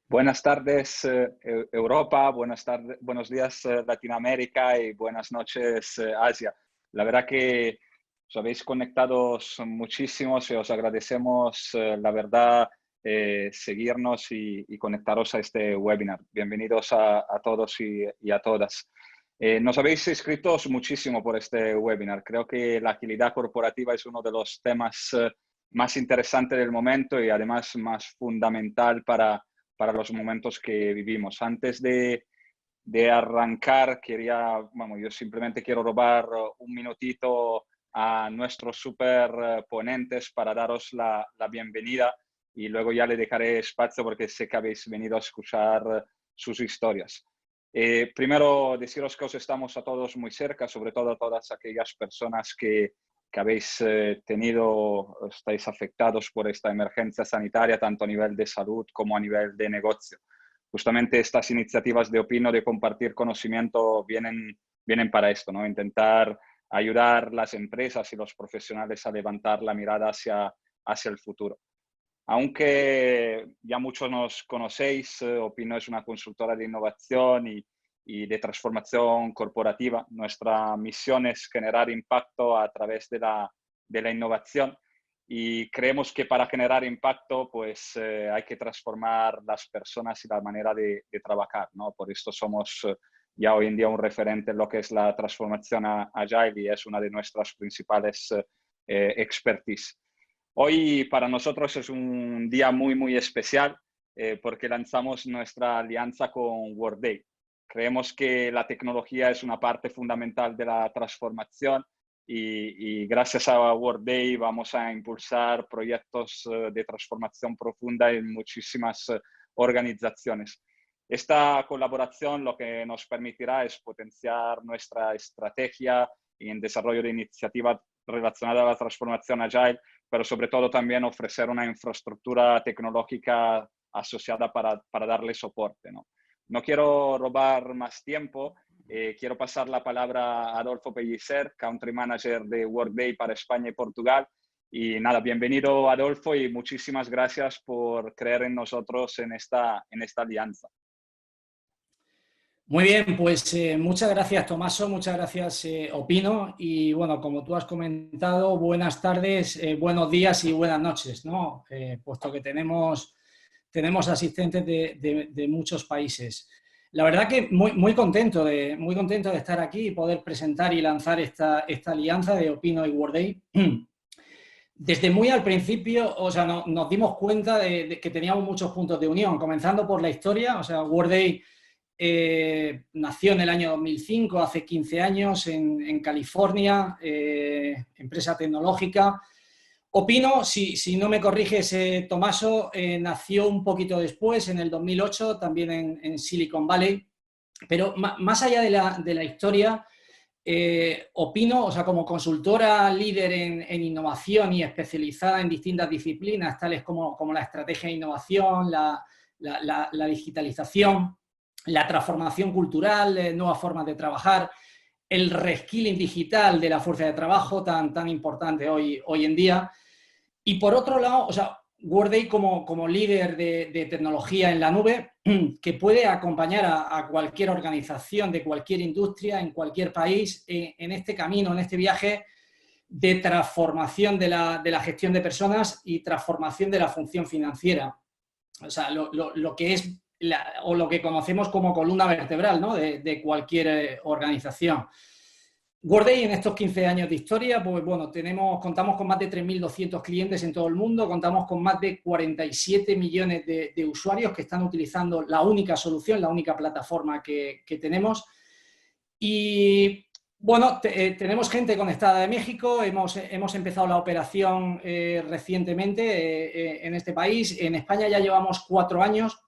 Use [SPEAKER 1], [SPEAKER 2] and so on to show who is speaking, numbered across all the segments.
[SPEAKER 1] Buenas tardes, Europa, buenos días, Latinoamérica y buenas noches, Asia. La verdad que os habéis conectado muchísimo y os agradecemos, la verdad, seguirnos y conectaros a este webinar. Bienvenidos a todos y a todas. Nos habéis escrito muchísimo por este webinar. Creo que la agilidad corporativa es uno de los temas más interesantes del momento y además más fundamental para los momentos que vivimos. Antes de arrancar, yo simplemente quiero robar un minutito a nuestros super ponentes para daros la bienvenida y luego ya le dejaré espacio porque sé que habéis venido a escuchar sus historias. Primero, deciros que os estamos a todos muy cerca, sobre todo a todas aquellas personas que habéis estáis afectados por esta emergencia sanitaria, tanto a nivel de salud como a nivel de negocio. Justamente estas iniciativas de Opino de compartir conocimiento vienen para esto, ¿no? Intentar ayudar las empresas y los profesionales a levantar la mirada hacia el futuro. Aunque ya muchos nos conocéis, Opino es una consultora de innovación y de transformación corporativa. Nuestra misión es generar impacto a través de la innovación y creemos que para generar impacto pues hay que transformar las personas y la manera de trabajar, ¿no? Por esto somos ya hoy en día un referente en lo que es la transformación agile y es una de nuestras principales expertise. Hoy para nosotros es un día muy especial porque lanzamos nuestra alianza con Workday. Creemos que la tecnología es una parte fundamental de la transformación y gracias a Workday vamos a impulsar proyectos de transformación profunda en muchísimas organizaciones. Esta colaboración lo que nos permitirá es potenciar nuestra estrategia y en desarrollo de iniciativas relacionadas a la transformación agile, pero sobre todo también ofrecer una infraestructura tecnológica asociada para darle soporte, ¿no? No quiero robar más tiempo, quiero pasar la palabra a Adolfo Pellicer, Country Manager de Workday para España y Portugal. Y nada, bienvenido Adolfo y muchísimas gracias por creer en nosotros en esta alianza.
[SPEAKER 2] Muy bien, pues muchas gracias Tomaso, muchas gracias Opino y bueno, como tú has comentado, buenas tardes, buenos días y buenas noches, ¿no? Puesto que tenemos asistentes de muchos países. La verdad que muy contento de estar aquí y poder presentar y lanzar esta alianza de Opino y Workday. Desde muy al principio, o sea, nos dimos cuenta de que teníamos muchos puntos de unión, comenzando por la historia, o sea, Workday nació en el año 2005, hace 15 años, en California, empresa tecnológica. Opino, si no me corriges, Tomaso, nació un poquito después, en el 2008, también en Silicon Valley. Pero más allá de la historia, Opino, o sea, como consultora líder en innovación y especializada en distintas disciplinas, tales como la estrategia de innovación, la digitalización, la transformación cultural, nuevas formas de trabajar, el reskilling digital de la fuerza de trabajo tan importante hoy en día. Y por otro lado, o sea, Workday como líder de tecnología en la nube, que puede acompañar a cualquier organización de cualquier industria, en cualquier país, en este camino, en este viaje de transformación de la gestión de personas y transformación de la función financiera. O sea, lo que es o lo que conocemos como columna vertebral, ¿no? de cualquier organización. Workday en estos 15 años de historia, pues bueno, contamos con más de 3.200 clientes en todo el mundo, contamos con más de 47 millones de usuarios que están utilizando la única solución, la única plataforma que tenemos. Y bueno, tenemos gente conectada de México, hemos empezado la operación recientemente en este país. En España ya llevamos 4 años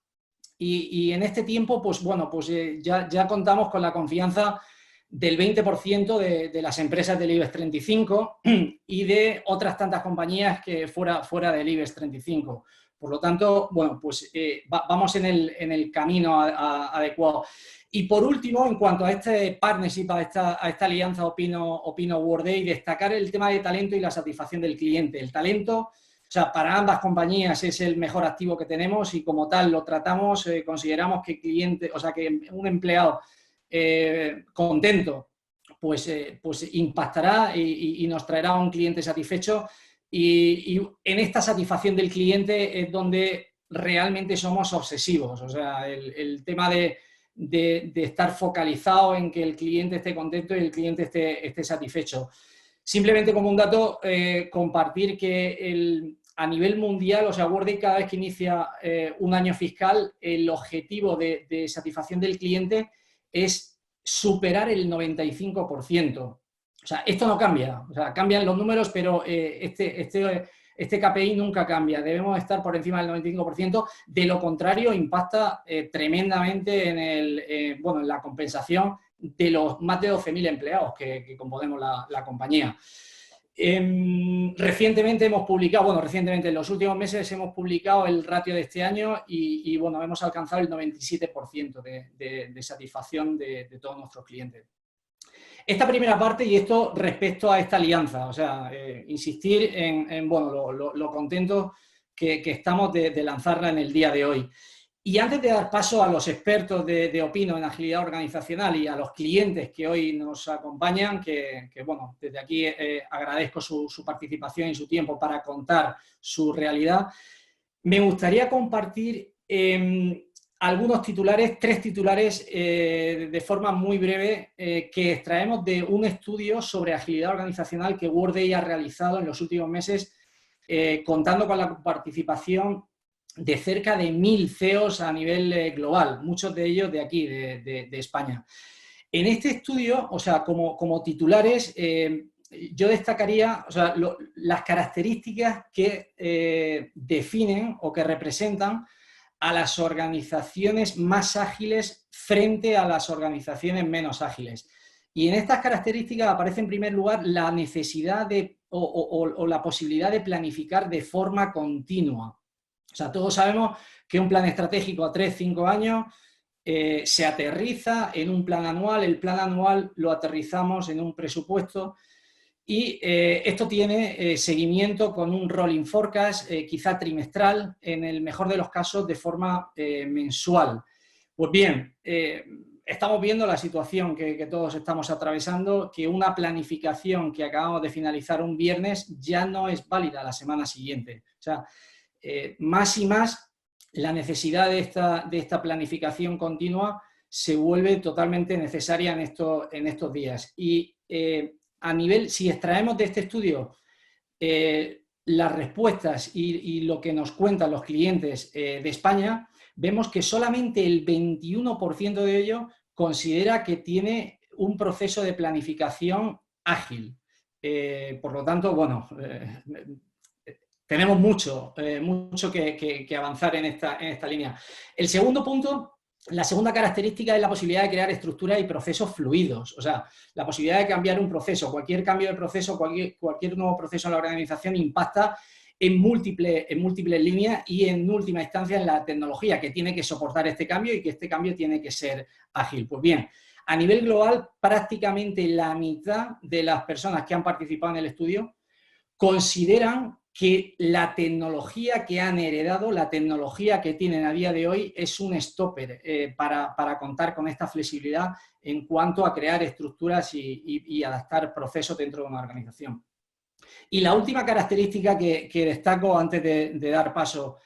[SPEAKER 2] y en este tiempo, pues bueno, pues ya contamos con la confianza del 20% de las empresas del IBEX 35 y de otras tantas compañías que fuera del IBEX 35. Por lo tanto, bueno, pues vamos en el camino adecuado. Y por último, en cuanto a este partnership, a esta alianza Opino Workday, destacar el tema de talento y la satisfacción del cliente. El talento, o sea, para ambas compañías es el mejor activo que tenemos y como tal lo tratamos, consideramos que que un empleado contento, pues impactará y nos traerá un cliente satisfecho y en esta satisfacción del cliente es donde realmente somos obsesivos. O sea, el tema de estar focalizado en que el cliente esté contento y el cliente esté satisfecho. Simplemente como un dato, compartir que a nivel mundial, o sea, Workday cada vez que inicia un año fiscal, el objetivo de satisfacción del cliente es superar el 95%. O sea, esto no cambia, o sea, cambian los números, pero este KPI nunca cambia. Debemos estar por encima del 95%, de lo contrario impacta tremendamente en la compensación de los más de 12.000 empleados que componemos la compañía. Recientemente en los últimos meses hemos publicado el ratio de este año y hemos alcanzado el 97% de satisfacción de todos nuestros clientes. Esta primera parte, y esto respecto a esta alianza, o sea, insistir en lo contentos que estamos de lanzarla en el día de hoy. Y antes de dar paso a los expertos de Opino en agilidad organizacional y a los clientes que hoy nos acompañan, que desde aquí agradezco su participación y su tiempo para contar su realidad, me gustaría compartir algunos titulares, 3 titulares de forma muy breve que extraemos de un estudio sobre agilidad organizacional que Workday ha realizado en los últimos meses, contando con la participación de cerca de 1.000 CEOs a nivel global, muchos de ellos de aquí, de España. En este estudio, o sea, como titulares, yo destacaría, o sea, las características que definen o que representan a las organizaciones más ágiles frente a las organizaciones menos ágiles. Y en estas características aparece en primer lugar la necesidad o la posibilidad de planificar de forma continua. O sea, todos sabemos que un plan estratégico a 3-5 años se aterriza en un plan anual, el plan anual lo aterrizamos en un presupuesto y esto tiene seguimiento con un rolling forecast, quizá trimestral, en el mejor de los casos de forma mensual. Pues bien, estamos viendo la situación que todos estamos atravesando, que una planificación que acabamos de finalizar un viernes ya no es válida la semana siguiente. O sea, más y más la necesidad de esta planificación continua se vuelve totalmente necesaria en estos días. Y si extraemos de este estudio las respuestas y lo que nos cuentan los clientes de España, vemos que solamente el 21% de ellos considera que tiene un proceso de planificación ágil. Por lo tanto, tenemos mucho que avanzar en esta línea. El segundo punto, la segunda característica es la posibilidad de crear estructuras y procesos fluidos. O sea, la posibilidad de cambiar un proceso. Cualquier cambio de proceso, cualquier nuevo proceso en la organización impacta en múltiples líneas y en última instancia en la tecnología que tiene que soportar este cambio y que este cambio tiene que ser ágil. Pues bien, a nivel global, prácticamente la mitad de las personas que han participado en el estudio consideran que la tecnología que han heredado, la tecnología que tienen a día de hoy es un stopper para contar con esta flexibilidad en cuanto a crear estructuras y adaptar procesos dentro de una organización. Y la última característica que destaco antes de dar paso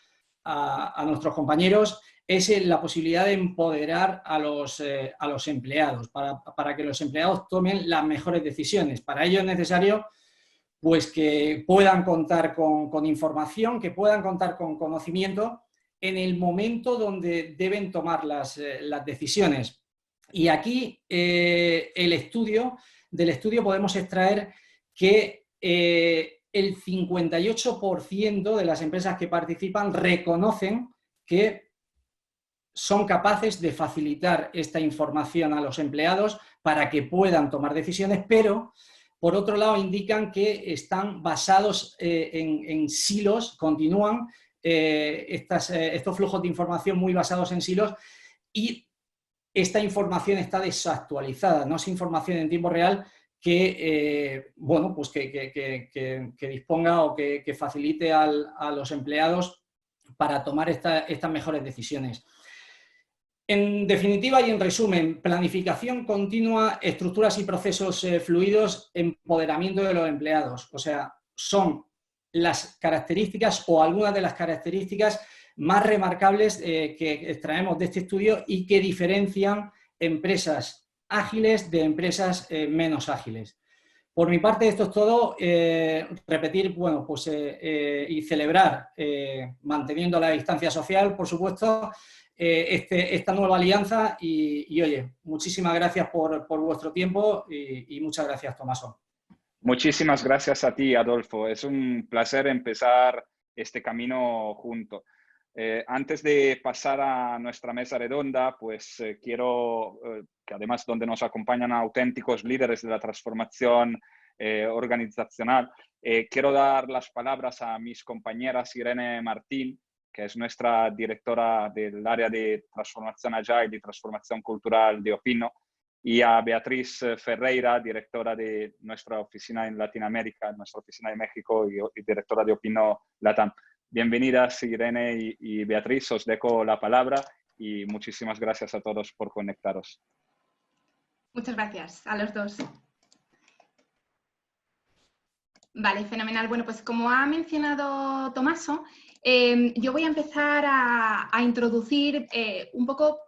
[SPEAKER 2] a nuestros compañeros es la posibilidad de empoderar a los empleados para que los empleados tomen las mejores decisiones. Para ello es necesario pues que puedan contar con información, que puedan contar con conocimiento en el momento donde deben tomar las decisiones. Y aquí del estudio podemos extraer que el 58% de las empresas que participan reconocen que son capaces de facilitar esta información a los empleados para que puedan tomar decisiones, pero por otro lado, indican que están basados en silos, continúan estos flujos de información muy basados en silos y esta información está desactualizada, no es información en tiempo real que, bueno, pues que disponga o que facilite a los empleados para tomar estas mejores decisiones. En definitiva y en resumen, planificación continua, estructuras y procesos fluidos, empoderamiento de los empleados. O sea, son las características o algunas de las características más remarcables que extraemos de este estudio y que diferencian empresas ágiles de empresas menos ágiles. Por mi parte, esto es todo. Repetir, bueno, pues y celebrar, manteniendo la distancia social, por supuesto, esta nueva alianza y oye, muchísimas gracias por vuestro tiempo y muchas gracias, Tomaso.
[SPEAKER 1] Muchísimas gracias a ti, Adolfo. Es un placer empezar este camino junto. Antes de pasar a nuestra mesa redonda, pues quiero, que además donde nos acompañan auténticos líderes de la transformación organizacional, quiero dar las palabras a mis compañeras Irene Martín, que es nuestra directora del área de transformación agile y transformación cultural de Opino, y a Beatriz Ferreira, directora de nuestra oficina en Latinoamérica, nuestra oficina de México y directora de Opino Latam. Bienvenidas, Irene y Beatriz, os dejo la palabra y muchísimas gracias a todos por conectaros.
[SPEAKER 3] Muchas gracias a los dos. Vale, fenomenal. Bueno, pues como ha mencionado Tomaso, yo voy a empezar a introducir un poco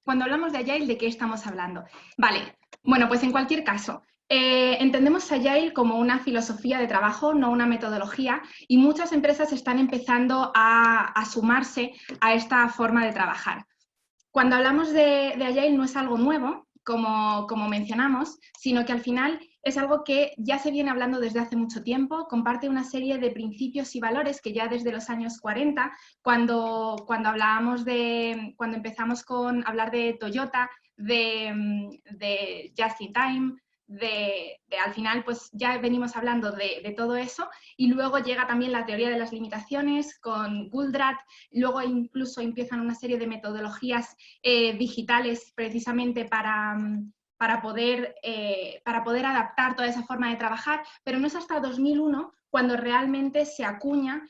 [SPEAKER 3] cuando hablamos de Agile, ¿de qué estamos hablando? Vale, bueno, pues en cualquier caso, entendemos Agile como una filosofía de trabajo, no una metodología, y muchas empresas están empezando a sumarse a esta forma de trabajar. Cuando hablamos de Agile no es algo nuevo, como mencionamos, sino que al final es algo que ya se viene hablando desde hace mucho tiempo, comparte una serie de principios y valores que ya desde los años 40, cuando empezamos con hablar de Toyota, de Just in Time, al final pues ya venimos hablando de todo eso, y luego llega también la teoría de las limitaciones con Goldratt, luego incluso empiezan una serie de metodologías digitales precisamente para poder adaptar toda esa forma de trabajar, pero no es hasta 2001 cuando realmente se acuña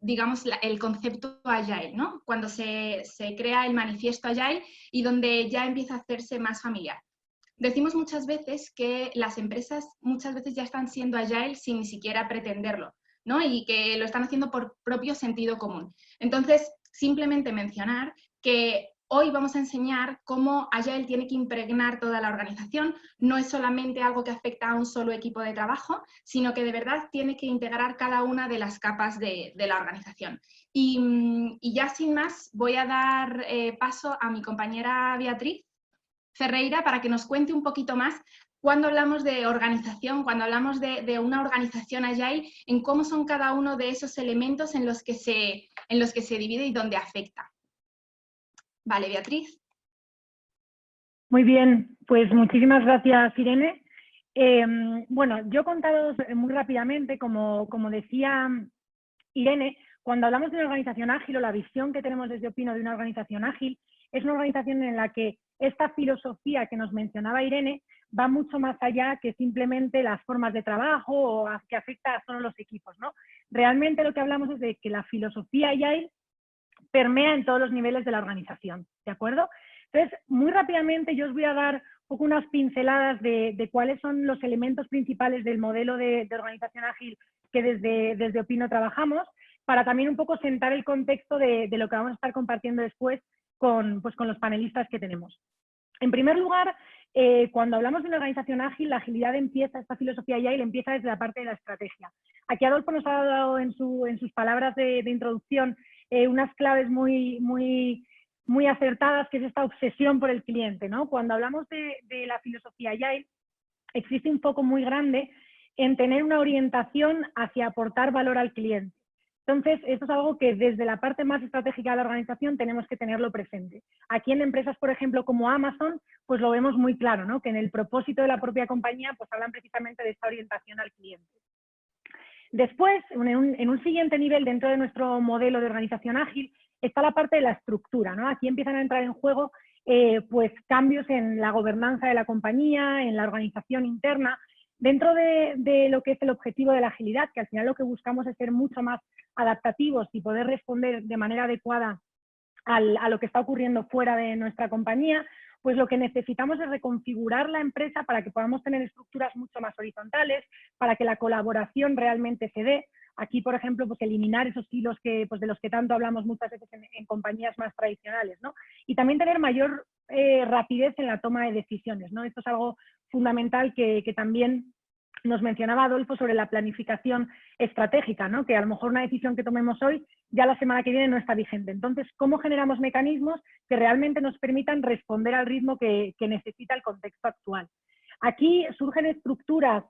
[SPEAKER 3] digamos, el concepto Agile, ¿no? Cuando se crea el manifiesto Agile y donde ya empieza a hacerse más familiar. Decimos muchas veces que las empresas muchas veces ya están siendo Agile sin ni siquiera pretenderlo, ¿no? Y que lo están haciendo por propio sentido común. Entonces, simplemente mencionar que hoy vamos a enseñar cómo Agile tiene que impregnar toda la organización. No es solamente algo que afecta a un solo equipo de trabajo, sino que de verdad tiene que integrar cada una de las capas de la organización. Y ya sin más, voy a dar paso a mi compañera Beatriz Ferreira para que nos cuente un poquito más cuando hablamos de organización, cuando hablamos de una organización Agile, en cómo son cada uno de esos elementos en los que se divide y dónde afecta. Vale, Beatriz.
[SPEAKER 4] Muy bien, pues muchísimas gracias, Irene. Bueno, yo contaros muy rápidamente, como decía Irene, cuando hablamos de una organización ágil o la visión que tenemos desde Opino de una organización ágil, es una organización en la que esta filosofía que nos mencionaba Irene va mucho más allá que simplemente las formas de trabajo o que afecta a solo los equipos, ¿no? Realmente lo que hablamos es de que la filosofía Agile permea en todos los niveles de la organización, ¿de acuerdo? Entonces, muy rápidamente yo os voy a dar un poco unas pinceladas de cuáles son los elementos principales del modelo de organización ágil que desde Opino trabajamos, para también un poco sentar el contexto de lo que vamos a estar compartiendo después con los panelistas que tenemos. En primer lugar, cuando hablamos de una organización ágil, la agilidad empieza, esta filosofía Agile empieza desde la parte de la estrategia. Aquí Adolfo nos ha dado en sus palabras de introducción unas claves muy acertadas, que es esta obsesión por el cliente, ¿no? Cuando hablamos de la filosofía Agile, existe un foco muy grande en tener una orientación hacia aportar valor al cliente. Entonces, esto es algo que desde la parte más estratégica de la organización tenemos que tenerlo presente. Aquí en empresas, por ejemplo, como Amazon, pues lo vemos muy claro, ¿no? Que en el propósito de la propia compañía, pues hablan precisamente de esta orientación al cliente. Después, en un siguiente nivel dentro de nuestro modelo de organización ágil, está la parte de la estructura, ¿no? Aquí empiezan a entrar en juego pues cambios en la gobernanza de la compañía, en la organización interna, dentro de lo que es el objetivo de la agilidad, que al final lo que buscamos es ser mucho más adaptativos y poder responder de manera adecuada a lo que está ocurriendo fuera de nuestra compañía. Pues lo que necesitamos es reconfigurar la empresa para que podamos tener estructuras mucho más horizontales, para que la colaboración realmente se dé. Aquí, por ejemplo, pues eliminar esos hilos pues de los que tanto hablamos muchas veces en compañías más tradicionales, ¿no? Y también tener mayor rapidez en la toma de decisiones, ¿no? Esto es algo fundamental que también nos mencionaba Adolfo sobre la planificación estratégica, ¿no? Que a lo mejor una decisión que tomemos hoy ya la semana que viene no está vigente. Entonces, ¿cómo generamos mecanismos que realmente nos permitan responder al ritmo que necesita el contexto actual? Aquí surgen estructuras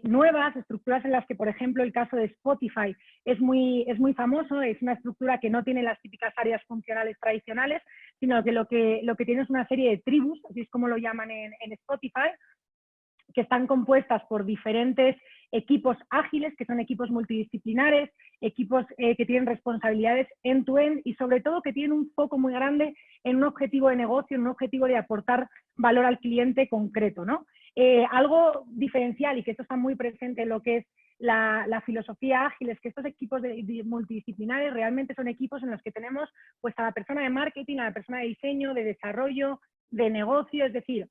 [SPEAKER 4] nuevas, estructuras en las que, por ejemplo, el caso de Spotify es muy famoso. Es una estructura que no tiene las típicas áreas funcionales tradicionales, sino que lo que tiene es una serie de tribus, así es como lo llaman en Spotify, que están compuestas por diferentes equipos ágiles, que son equipos multidisciplinares, equipos que tienen responsabilidades end-to-end y sobre todo que tienen un foco muy grande en un objetivo de negocio, en un objetivo de aportar valor al cliente concreto, ¿no? Algo diferencial y que esto está muy presente en lo que es la filosofía ágil es que estos equipos multidisciplinares realmente son equipos en los que tenemos pues a la persona de marketing, a la persona de diseño, de desarrollo, de negocio, es decir,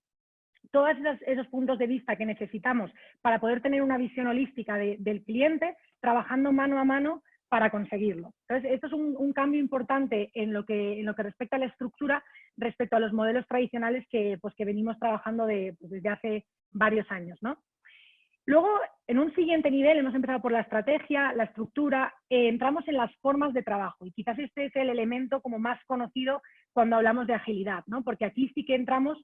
[SPEAKER 4] todos esos puntos de vista que necesitamos para poder tener una visión holística del cliente, trabajando mano a mano para conseguirlo. Entonces, esto es un cambio importante en lo que respecta a la estructura respecto a los modelos tradicionales que venimos trabajando desde hace varios años, ¿no? Luego, en un siguiente nivel, hemos empezado por la estrategia, la estructura, entramos en las formas de trabajo y quizás este es el elemento como más conocido cuando hablamos de agilidad, ¿no? Porque aquí sí que entramos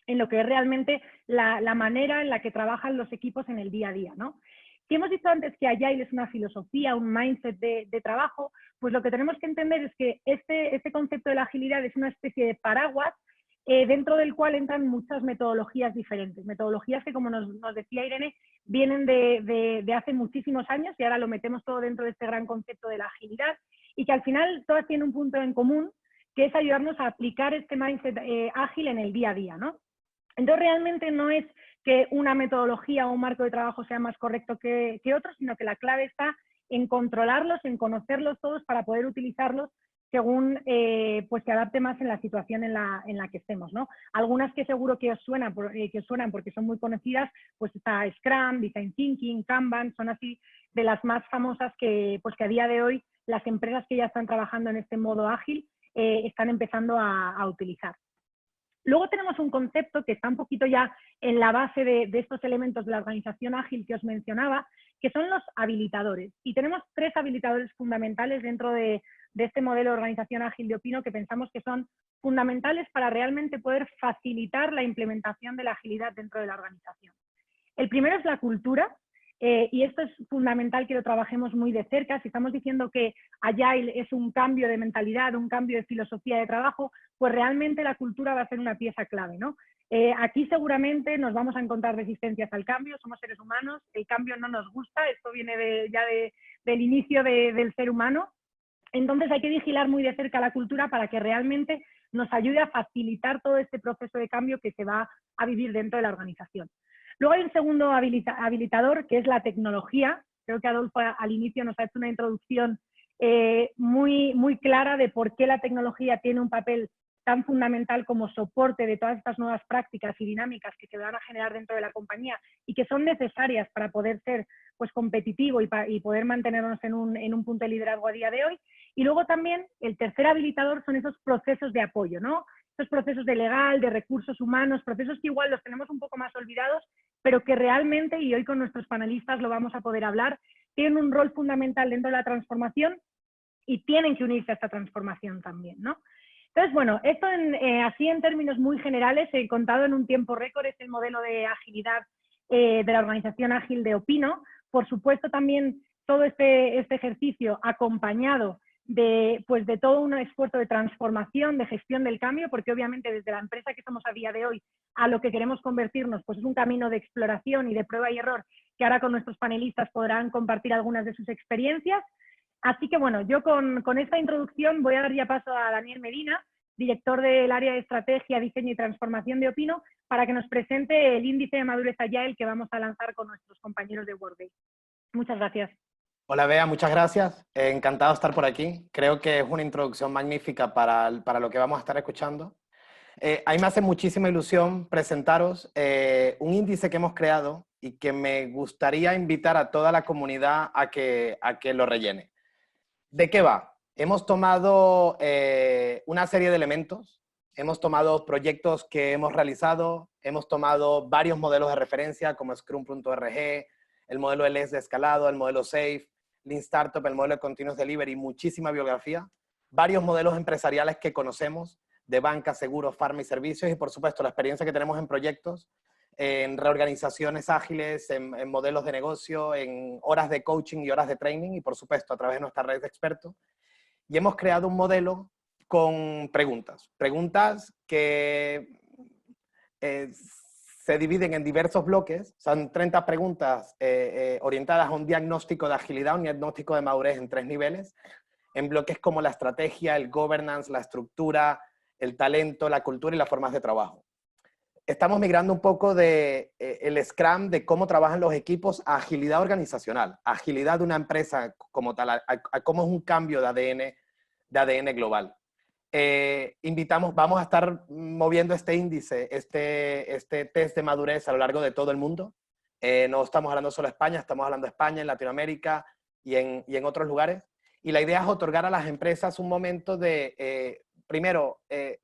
[SPEAKER 4] en lo que es realmente la manera en la que trabajan los equipos en el día a día, ¿no? Si hemos dicho antes que Agile es una filosofía, un mindset de trabajo, pues lo que tenemos que entender es que este concepto de la agilidad es una especie de paraguas dentro del cual entran muchas metodologías diferentes, metodologías que, como nos decía Irene, vienen de hace muchísimos años y ahora lo metemos todo dentro de este gran concepto de la agilidad y que al final todas tienen un punto en común, que es ayudarnos a aplicar este mindset ágil en el día a día, ¿no? Entonces, realmente no es que una metodología o un marco de trabajo sea más correcto que otro, sino que la clave está en controlarlos, en conocerlos todos para poder utilizarlos según pues se adapte más en la situación en la que estemos, ¿no? Algunas que seguro que os suenan porque son muy conocidas, pues está Scrum, Design Thinking, Kanban, son así de las más famosas que a día de hoy las empresas que ya están trabajando en este modo ágil están empezando a utilizar. Luego tenemos un concepto que está un poquito ya en la base de estos elementos de la organización ágil que os mencionaba, que son los habilitadores. Y tenemos 3 habilitadores fundamentales dentro de este modelo de organización ágil de Opino que pensamos que son fundamentales para realmente poder facilitar la implementación de la agilidad dentro de la organización. El primero es la cultura. Y esto es fundamental que lo trabajemos muy de cerca. Si estamos diciendo que Agile es un cambio de mentalidad, un cambio de filosofía de trabajo, pues realmente la cultura va a ser una pieza clave, ¿no? Aquí seguramente nos vamos a encontrar resistencias al cambio, somos seres humanos, el cambio no nos gusta, esto viene del inicio del ser humano. Entonces hay que vigilar muy de cerca la cultura para que realmente nos ayude a facilitar todo este proceso de cambio que se va a vivir dentro de la organización. Luego hay un segundo habilitador, que es la tecnología. Creo que Adolfo al inicio nos ha hecho una introducción muy clara de por qué la tecnología tiene un papel tan fundamental como soporte de todas estas nuevas prácticas y dinámicas que se van a generar dentro de la compañía y que son necesarias para poder ser pues, competitivo y poder mantenernos en un punto de liderazgo a día de hoy. Y luego también el tercer habilitador son esos procesos de apoyo, ¿no? Estos procesos de legal, de recursos humanos, procesos que igual los tenemos un poco más olvidados, pero que realmente, y hoy con nuestros panelistas lo vamos a poder hablar, tienen un rol fundamental dentro de la transformación y tienen que unirse a esta transformación también, ¿no? Entonces, bueno, esto así en términos muy generales, contado en un tiempo récord, es el modelo de agilidad de la organización ágil de Opino. Por supuesto, también todo este ejercicio acompañado de todo un esfuerzo de transformación, de gestión del cambio, porque obviamente desde la empresa que somos a día de hoy a lo que queremos convertirnos, pues es un camino de exploración y de prueba y error que ahora con nuestros panelistas podrán compartir algunas de sus experiencias. Así que bueno, yo con esta introducción voy a dar ya paso a Daniel Medina, director del área de estrategia, diseño y transformación de Opino, para que nos presente el índice de madurez Agile que vamos a lanzar con nuestros compañeros de Workday. Muchas gracias.
[SPEAKER 5] Hola Bea, muchas gracias. Encantado de estar por aquí. Creo que es una introducción magnífica para lo que vamos a estar escuchando. A mí me hace muchísima ilusión presentaros un índice que hemos creado y que me gustaría invitar a toda la comunidad a que lo rellene. ¿De qué va? Hemos tomado una serie de elementos, hemos tomado proyectos que hemos realizado, hemos tomado varios modelos de referencia como Scrum.org, el modelo LS de escalado, el modelo SAFe, Lean Startup, el modelo de Continuous Delivery, muchísima bibliografía, varios modelos empresariales que conocemos, de banca, seguros, farma y servicios, y por supuesto la experiencia que tenemos en proyectos, en reorganizaciones ágiles, en modelos de negocio, en horas de coaching y horas de training, y por supuesto a través de nuestra red de expertos. Y hemos creado un modelo con preguntas. Preguntas que se dividen en diversos bloques. Son 30 preguntas orientadas a un diagnóstico de agilidad, un diagnóstico de madurez en 3 niveles, en bloques como la estrategia, el governance, la estructura, el talento, la cultura y las formas de trabajo. Estamos migrando un poco de el Scrum, de cómo trabajan los equipos, a agilidad organizacional, agilidad de una empresa como tal, a cómo es un cambio de ADN global. Vamos a estar moviendo este índice, este test de madurez a lo largo de todo el mundo. No estamos hablando solo de España, estamos hablando de España, en Latinoamérica y en otros lugares. Y la idea es otorgar a las empresas un momento de, primero,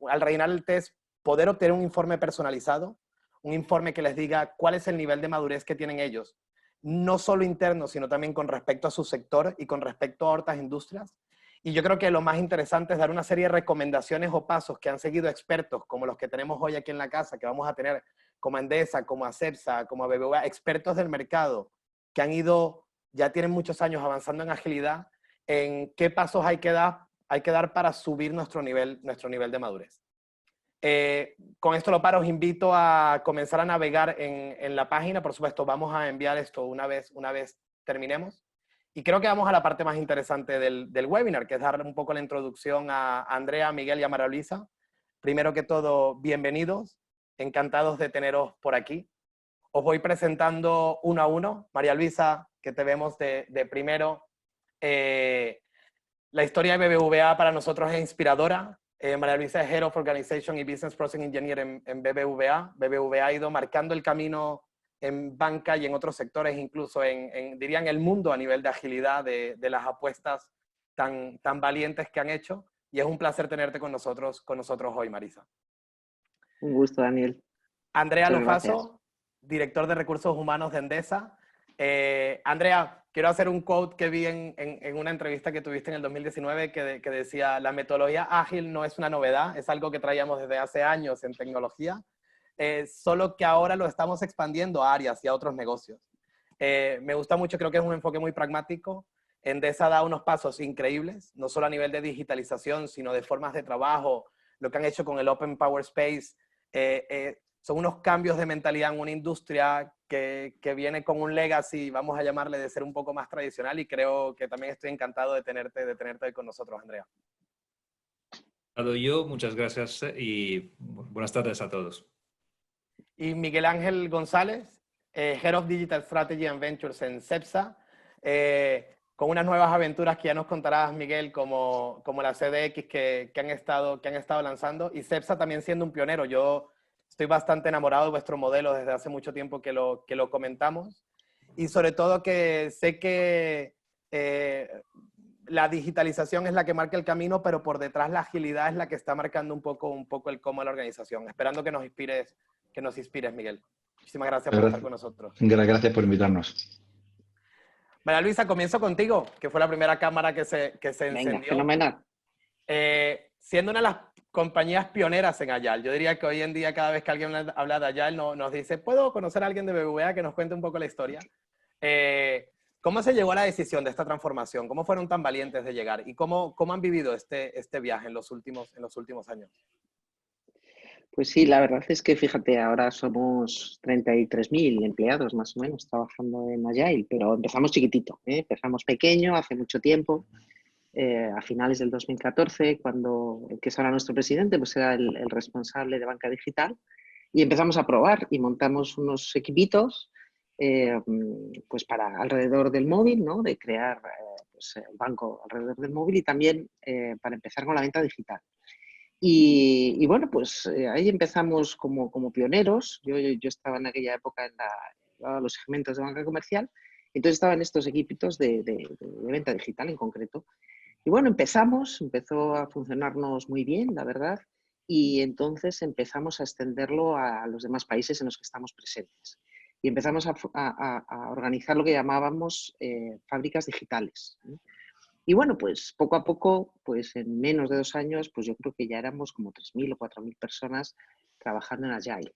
[SPEAKER 5] al rellenar el test, poder obtener un informe personalizado, un informe que les diga cuál es el nivel de madurez que tienen ellos, no solo interno, sino también con respecto a su sector y con respecto a otras industrias. Y yo creo que lo más interesante es dar una serie de recomendaciones o pasos que han seguido expertos, como los que tenemos hoy aquí en la casa, que vamos a tener como Endesa, como a Cepsa, como a BBVA, expertos del mercado, que ya tienen muchos años avanzando en agilidad, en qué pasos hay que dar para subir nuestro nivel de madurez. Con esto lo paro, os invito a comenzar a navegar en la página. Por supuesto, vamos a enviar esto una vez terminemos. Y creo que vamos a la parte más interesante del webinar, que es dar un poco la introducción a Andrea, Miguel y a María Luisa. Primero que todo, bienvenidos. Encantados de teneros por aquí. Os voy presentando uno a uno. María Luisa, que te vemos de primero. La historia de BBVA para nosotros es inspiradora. María Luisa es Head of Organization y Business Process Engineer en BBVA. BBVA ha ido marcando el camino en banca y en otros sectores, incluso diría en el mundo a nivel de agilidad, de las apuestas tan valientes que han hecho. Y es un placer tenerte con nosotros hoy, Marisa.
[SPEAKER 6] Un gusto, Daniel.
[SPEAKER 5] Andrea
[SPEAKER 6] Muchas
[SPEAKER 5] Lofaso,
[SPEAKER 6] gracias.
[SPEAKER 5] director de Recursos Humanos de Endesa. Andrea, quiero hacer un quote que vi en una entrevista que tuviste en el 2019 que decía: la metodología ágil no es una novedad, es algo que traíamos desde hace años en tecnología, solo que ahora lo estamos expandiendo a áreas y a otros negocios. Me gusta mucho, creo que es un enfoque muy pragmático. Endesa da unos pasos increíbles, no solo a nivel de digitalización, sino de formas de trabajo, lo que han hecho con el Open Power Space. Son unos cambios de mentalidad en una industria que viene con un legacy, vamos a llamarle, de ser un poco más tradicional, y creo que también estoy encantado de tenerte hoy con nosotros, Andrea.
[SPEAKER 7] Yo, muchas gracias y buenas tardes a todos.
[SPEAKER 5] Y Miguel Ángel González, Head of Digital Strategy and Ventures en Cepsa, con unas nuevas aventuras que ya nos contarás, Miguel, como la CDX que han estado lanzando, y Cepsa también siendo un pionero. Yo estoy bastante enamorado de vuestro modelo desde hace mucho tiempo que lo comentamos, y sobre todo que sé que la digitalización es la que marca el camino, pero por detrás la agilidad es la que está marcando un poco el cómo de la organización. Esperando que nos inspires, Miguel. Muchísimas gracias por estar con nosotros.
[SPEAKER 8] Gracias por invitarnos.
[SPEAKER 5] María Luisa, comienzo contigo, que fue la primera cámara que se encendió.
[SPEAKER 6] Venga, fenomenal.
[SPEAKER 5] Siendo una de las compañías pioneras en Agile, yo diría que hoy en día cada vez que alguien habla de Agile nos dice: ¿puedo conocer a alguien de BBVA que nos cuente un poco la historia? ¿Cómo se llegó a la decisión de esta transformación? ¿Cómo fueron tan valientes de llegar? ¿Y cómo han vivido este viaje en los últimos años?
[SPEAKER 6] Pues sí, la verdad es que fíjate, ahora somos 33.000 empleados más o menos trabajando en Agile, pero empezamos chiquitito, ¿eh? Empezamos pequeño, hace mucho tiempo, a finales del 2014, cuando el que es ahora nuestro presidente, pues era el responsable de banca digital, y empezamos a probar y montamos unos equipitos pues para alrededor del móvil, ¿no? De crear pues, el banco alrededor del móvil y también para empezar con la venta digital. Y bueno, pues ahí empezamos como pioneros. Yo estaba en aquella época en los segmentos de banca comercial, entonces estaba en estos equipitos de venta digital en concreto. Y bueno, empezó a funcionarnos muy bien, la verdad, y entonces empezamos a extenderlo a los demás países en los que estamos presentes. Y empezamos a organizar lo que llamábamos fábricas digitales, ¿eh? Y bueno, pues poco a poco, pues en menos de 2 años, pues yo creo que ya éramos como 3.000 o 4.000 personas trabajando en Agile.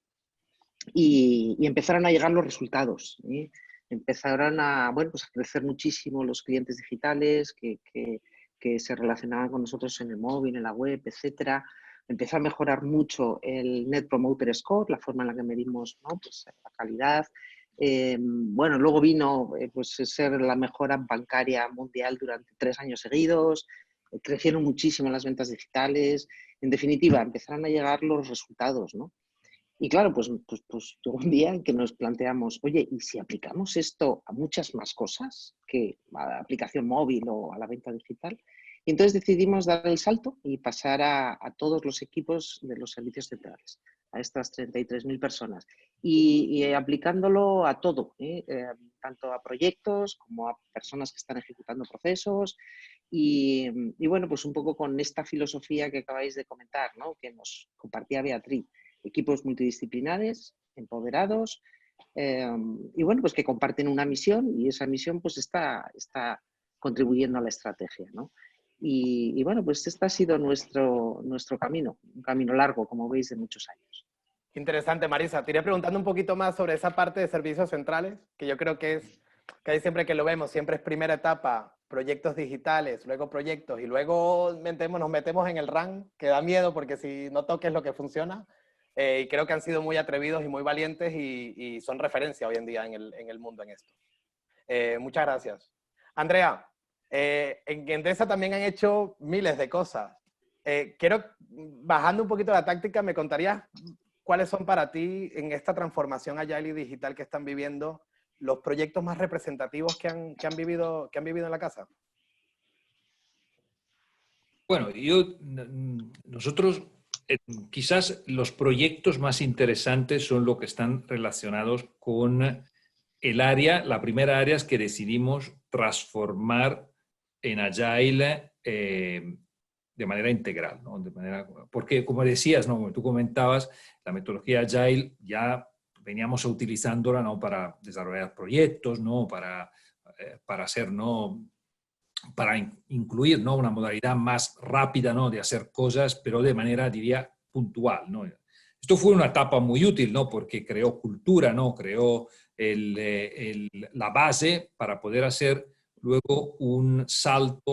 [SPEAKER 6] Y empezaron a llegar los resultados, ¿eh? Empezaron bueno, pues a crecer muchísimo los clientes digitales que se relacionaban con nosotros en el móvil, en la web, etcétera. Empezó a mejorar mucho el Net Promoter Score, la forma en la que medimos, ¿no? Pues la calidad. Bueno, luego vino pues ser la mejor app bancaria mundial durante 3 años seguidos. Crecieron muchísimo las ventas digitales. En definitiva, empezaron a llegar los resultados, ¿no? Y claro, pues llegó un día en que nos planteamos, oye, ¿y si aplicamos esto a muchas más cosas que a la aplicación móvil o a la venta digital? Y entonces decidimos dar el salto y pasar a todos los equipos de los servicios centrales, a estas 33.000 personas. Y aplicándolo a todo, tanto a proyectos como a personas que están ejecutando procesos. Y bueno, pues un poco con esta filosofía que acabáis de comentar, ¿no? Que nos compartía Beatriz. Equipos multidisciplinares, empoderados, y bueno, pues que comparten una misión y esa misión pues está contribuyendo a la estrategia, ¿no? Y bueno, pues este ha sido nuestro camino, un camino largo, como veis, de muchos años.
[SPEAKER 5] Interesante, Marisa. Te iré preguntando un poquito más sobre esa parte de servicios centrales, que yo creo que ahí siempre que lo vemos, siempre es primera etapa, proyectos digitales, luego proyectos, y luego nos metemos en el run, que da miedo porque si no toques lo que funciona. Y creo que han sido muy atrevidos y muy valientes y son referencia hoy en día en el mundo en esto. Muchas gracias. Andrea, en Endesa también han hecho miles de cosas. Bajando un poquito la táctica, ¿me contarías cuáles son para ti en esta transformación Agile y digital que están viviendo los proyectos más representativos que han vivido en la casa?
[SPEAKER 7] Bueno, nosotros quizás los proyectos más interesantes son los que están relacionados con el área, la primera área es que decidimos transformar en Agile de manera integral, ¿no? Porque como decías, ¿no? Como tú comentabas, la metodología Agile ya veníamos utilizándola, ¿no? Para desarrollar proyectos, ¿no? Para hacer, ¿no? Para incluir, ¿no? Una modalidad más rápida, ¿no? De hacer cosas, pero de manera, diría, puntual, ¿no? Esto fue una etapa muy útil, ¿no? Porque creó cultura, ¿no? Creó la base para poder hacer luego un salto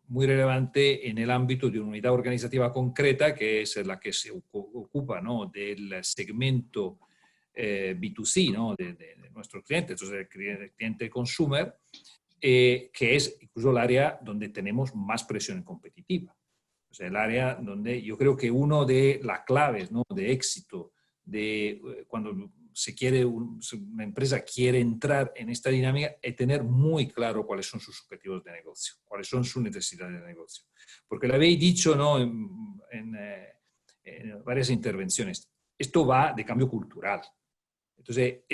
[SPEAKER 7] muy relevante en el ámbito de una unidad organizativa concreta, que es la que se ocupa, ¿no? Del segmento B2C, ¿no? De nuestros clientes, entonces el cliente consumer, que es incluso el área donde tenemos más presión competitiva. O sea, el área donde yo creo que una de las claves, ¿no? De éxito cuando una empresa quiere entrar en esta dinámica es tener muy claro cuáles son sus objetivos de negocio, cuáles son sus necesidades de negocio. Porque lo habéis dicho, ¿no? en varias intervenciones, esto va de cambio cultural. Entonces,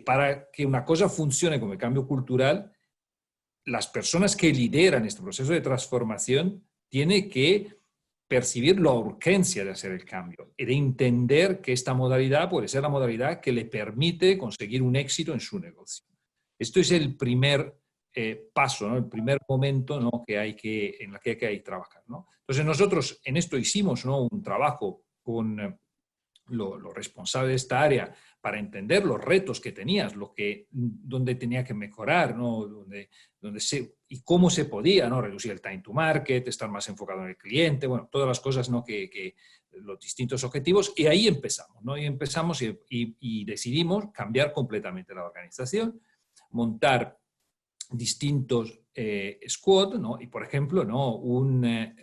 [SPEAKER 7] para que una cosa funcione como cambio cultural, las personas que lideran este proceso de transformación tienen que percibir la urgencia de hacer el cambio y de entender que esta modalidad puede ser la modalidad que le permite conseguir un éxito en su negocio. Esto es el primer paso, ¿no? El primer momento, ¿no? En el que hay que trabajar, ¿no? Entonces nosotros en esto hicimos, ¿no? Un trabajo con los responsables de esta área para entender los retos que tenías, dónde tenía que mejorar, ¿no? Y cómo se podía, ¿no? Reducir el time to market, estar más enfocado en el cliente, bueno, todas las cosas, ¿no? que los distintos objetivos, y ahí empezamos, ¿no? Y empezamos y decidimos cambiar completamente la organización, montar distintos squad, ¿no? Y por ejemplo, ¿no? Una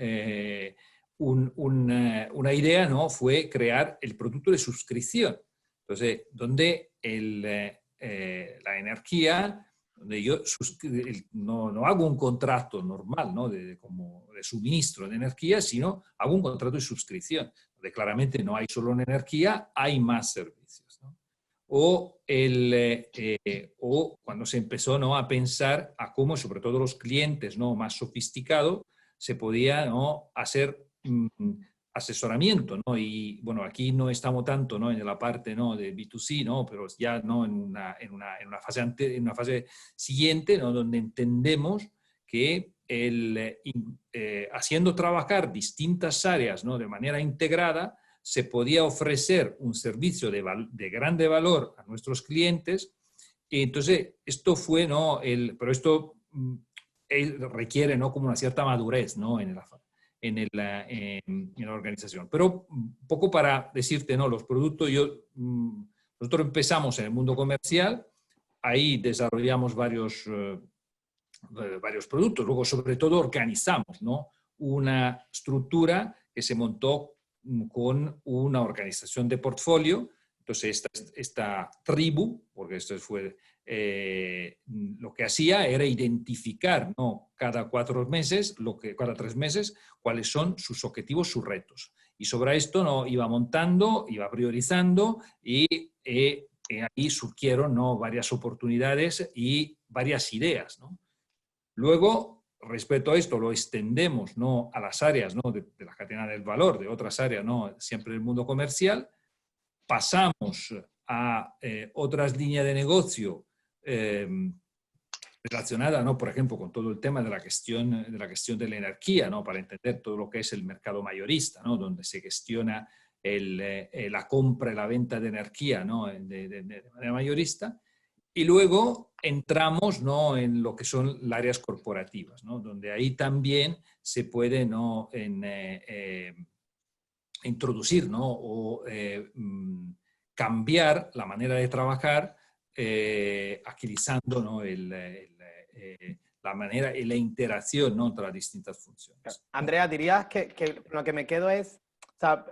[SPEAKER 7] idea, ¿no? Fue crear el producto de suscripción. Entonces, donde la energía, donde yo no hago un contrato normal, ¿no? como de suministro de energía, sino hago un contrato de suscripción, donde claramente no hay solo una energía, hay más servicios, ¿no? O cuando se empezó, ¿no? a pensar a cómo, sobre todo los clientes, ¿no? más sofisticados, se podía, ¿no? hacer asesoramiento, ¿no? Y bueno, aquí no estamos tanto, ¿no? en la parte, ¿no? de B2C, ¿no? pero ya, ¿no? en una fase siguiente, ¿no? donde entendemos que haciendo trabajar distintas áreas, ¿no? de manera integrada, se podía ofrecer un servicio de grande valor a nuestros clientes. Y entonces, esto fue, ¿no? pero esto requiere, ¿no? como una cierta madurez, ¿no? en la organización. Pero un poco para decirte, ¿no? los productos, nosotros empezamos en el mundo comercial, ahí desarrollamos varios productos, luego sobre todo organizamos, ¿no? una estructura que se montó con una organización de portfolio. Entonces esta tribu, porque esto fue lo que hacía era identificar, ¿no? cada 4 meses, cada 3 meses, cuáles son sus objetivos, sus retos. Y sobre esto, ¿no? iba montando, iba priorizando y ahí surgieron, ¿no? varias oportunidades y varias ideas, ¿no? Luego, respecto a esto, lo extendemos, ¿no? a las áreas, ¿no? de la cadena del valor, de otras áreas, ¿no? siempre el mundo comercial. Pasamos a otras líneas de negocio relacionadas, ¿no? por ejemplo, con todo el tema de la gestión de la energía, ¿no? para entender todo lo que es el mercado mayorista, ¿no? donde se gestiona la compra y la venta de energía, ¿no? de manera mayorista. Y luego entramos, ¿no? en lo que son las áreas corporativas, ¿no? donde ahí también se puede, ¿no? introducir, ¿no? o cambiar la manera de trabajar, agilizando, ¿no? la manera y la interacción, ¿no? entre las distintas funciones.
[SPEAKER 5] Andrea, dirías que lo que me quedo es, o sea,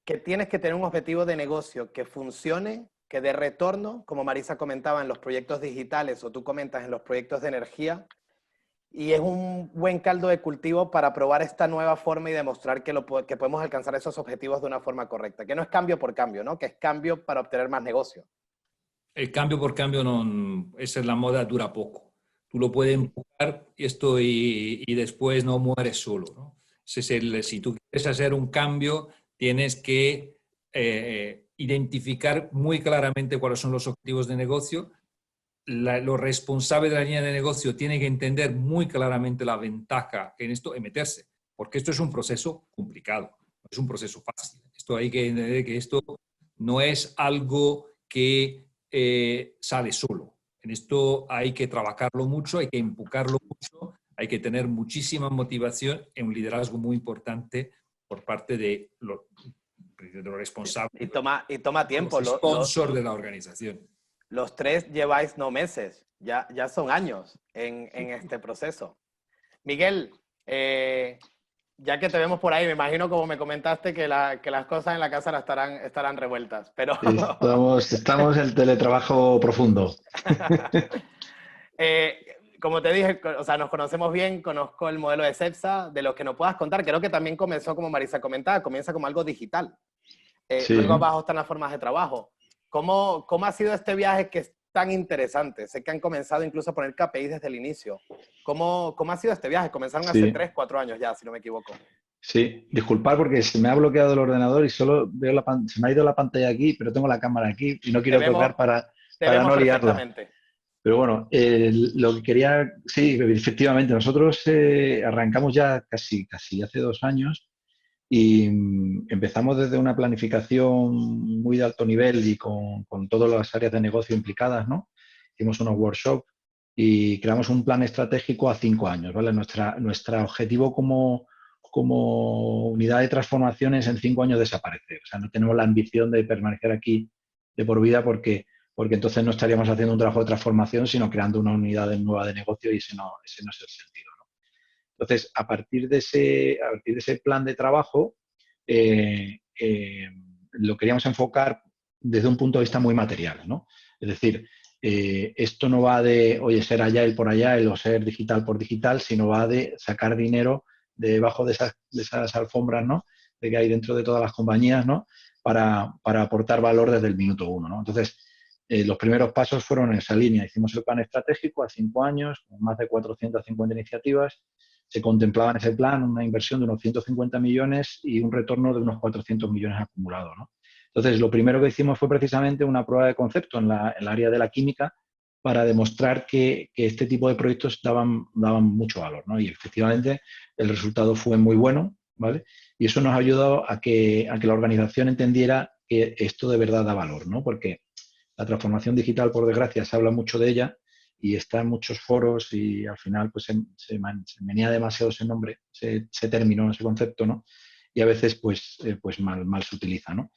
[SPEAKER 5] que tienes que tener un objetivo de negocio que funcione, que dé retorno, como Marisa comentaba en los proyectos digitales o tú comentas en los proyectos de energía, y es un buen caldo de cultivo para probar esta nueva forma y demostrar que podemos alcanzar esos objetivos de una forma correcta, que no es cambio por cambio, ¿no? que es cambio para obtener más negocio.
[SPEAKER 7] El cambio por cambio, esa es la moda, dura poco. Tú lo puedes empujar y después no mueres solo, ¿no? Si tú quieres hacer un cambio, tienes que identificar muy claramente cuáles son los objetivos de negocio. Los responsables de la línea de negocio tienen que entender muy claramente la ventaja en esto y meterse, porque esto es un proceso complicado, no es un proceso fácil. Esto hay que entender que esto no es algo que sale solo. En esto hay que trabajarlo mucho, hay que empujarlo mucho, hay que tener muchísima motivación y un liderazgo muy importante por parte de los responsables.
[SPEAKER 5] Y toma tiempo.
[SPEAKER 7] Los sponsors de la organización.
[SPEAKER 5] Los 3 lleváis no meses, ya son años en este proceso. Miguel, ya que te vemos por ahí, me imagino, como me comentaste, que las cosas en la casa estarán revueltas. Pero...
[SPEAKER 8] Estamos en teletrabajo profundo.
[SPEAKER 5] Como te dije, o sea, nos conocemos bien, conozco el modelo de Cepsa, de lo que nos puedas contar. Creo que también comenzó, como Marisa comentaba, comienza como algo digital.
[SPEAKER 8] Sí.
[SPEAKER 5] Luego abajo están las formas de trabajo. ¿Cómo ha sido este viaje que es tan interesante? Sé que han comenzado incluso a poner KPIs desde el inicio. ¿Cómo ha sido este viaje? Comenzaron hace 3, 4 años ya, si no me equivoco.
[SPEAKER 8] Sí, disculpad porque se me ha bloqueado el ordenador y solo veo se me ha ido la pantalla aquí, pero tengo la cámara aquí y no quiero tocar para no liarla. Pero bueno, lo que quería... Sí, efectivamente, nosotros arrancamos ya casi hace 2 años. Y empezamos desde una planificación muy de alto nivel y con todas las áreas de negocio implicadas, ¿no? Hicimos unos workshops y creamos un plan estratégico a 5 años, ¿vale? Nuestro objetivo como unidad de transformaciones en 5 años desaparecer. O sea, no tenemos la ambición de permanecer aquí de por vida porque entonces no estaríamos haciendo un trabajo de transformación, sino creando una unidad nueva de negocio y ese no es el sentido, ¿no? Entonces, a partir de ese plan de trabajo, lo queríamos enfocar desde un punto de vista muy material, ¿no? Es decir, esto no va de, oye, ser agile por agile o ser digital por digital, sino va de sacar dinero debajo de esas alfombras, ¿no?, de que hay dentro de todas las compañías, ¿no?, para aportar valor desde el minuto 1, ¿no? Entonces, los primeros pasos fueron en esa línea. Hicimos el plan estratégico a 5 años, con más de 450 iniciativas. Se contemplaba en ese plan una inversión de unos 150 millones y un retorno de unos 400 millones acumulados, ¿no? Entonces, lo primero que hicimos fue precisamente una prueba de concepto en el área de la química para demostrar que este tipo de proyectos daban mucho valor, ¿no? Y efectivamente el resultado fue muy bueno, ¿vale? Y eso nos ha ayudado a que la organización entendiera que esto de verdad da valor, ¿no? Porque la transformación digital, por desgracia, se habla mucho de ella y está en muchos foros y al final pues se menea demasiado ese nombre, ese término, ese concepto, ¿no? Y a veces pues mal se utiliza, ¿no?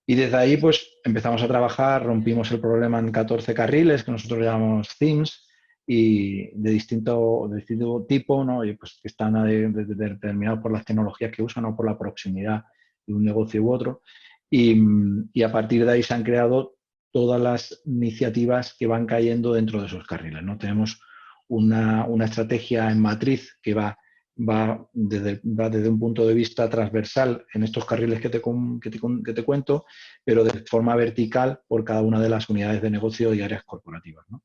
[SPEAKER 8] Y desde ahí pues empezamos a trabajar, rompimos el problema en 14 carriles que nosotros llamamos themes y de distinto tipo, ¿no? Y pues que están determinados por las tecnologías que usan o por la proximidad de un negocio u otro. Y a partir de ahí se han creado todas las iniciativas que van cayendo dentro de esos carriles, ¿no? Tenemos una estrategia en matriz que va desde un punto de vista transversal en estos carriles que te cuento, pero de forma vertical por cada una de las unidades de negocio y áreas corporativas, ¿no?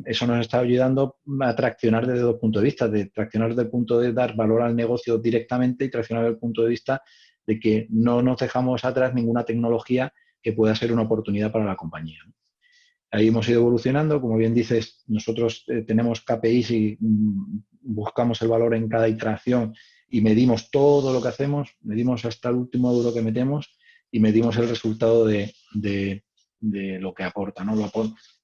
[SPEAKER 8] Eso nos está ayudando a traccionar desde 2 puntos de vista, de traccionar desde el punto de dar valor al negocio directamente y traccionar desde el punto de vista de que no nos dejamos atrás ninguna tecnología que pueda ser una oportunidad para la compañía, ¿no? Ahí hemos ido evolucionando, como bien dices, nosotros tenemos KPIs y buscamos el valor en cada iteración y medimos todo lo que hacemos, medimos hasta el último euro que metemos y medimos el resultado de lo que aporta, ¿no? De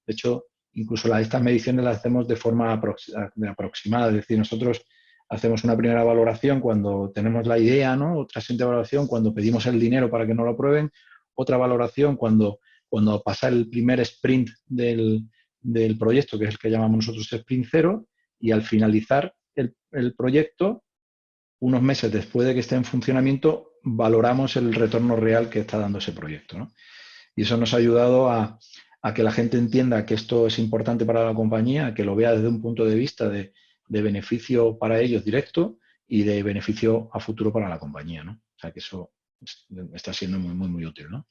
[SPEAKER 8] hecho, incluso estas mediciones las hacemos de forma aproximada, es decir, nosotros hacemos una primera valoración cuando tenemos la idea, ¿no? Otra siguiente valoración cuando pedimos el dinero para que nos lo aprueben, otra valoración cuando pasa el primer sprint del proyecto, que es el que llamamos nosotros sprint 0, y al finalizar el proyecto, unos meses después de que esté en funcionamiento, valoramos el retorno real que está dando ese proyecto, ¿no? Y eso nos ha ayudado a que la gente entienda que esto es importante para la compañía, que lo vea desde un punto de vista de beneficio para ellos directo y de beneficio a futuro para la compañía, ¿no? O sea que eso está siendo muy, muy, muy útil, ¿no?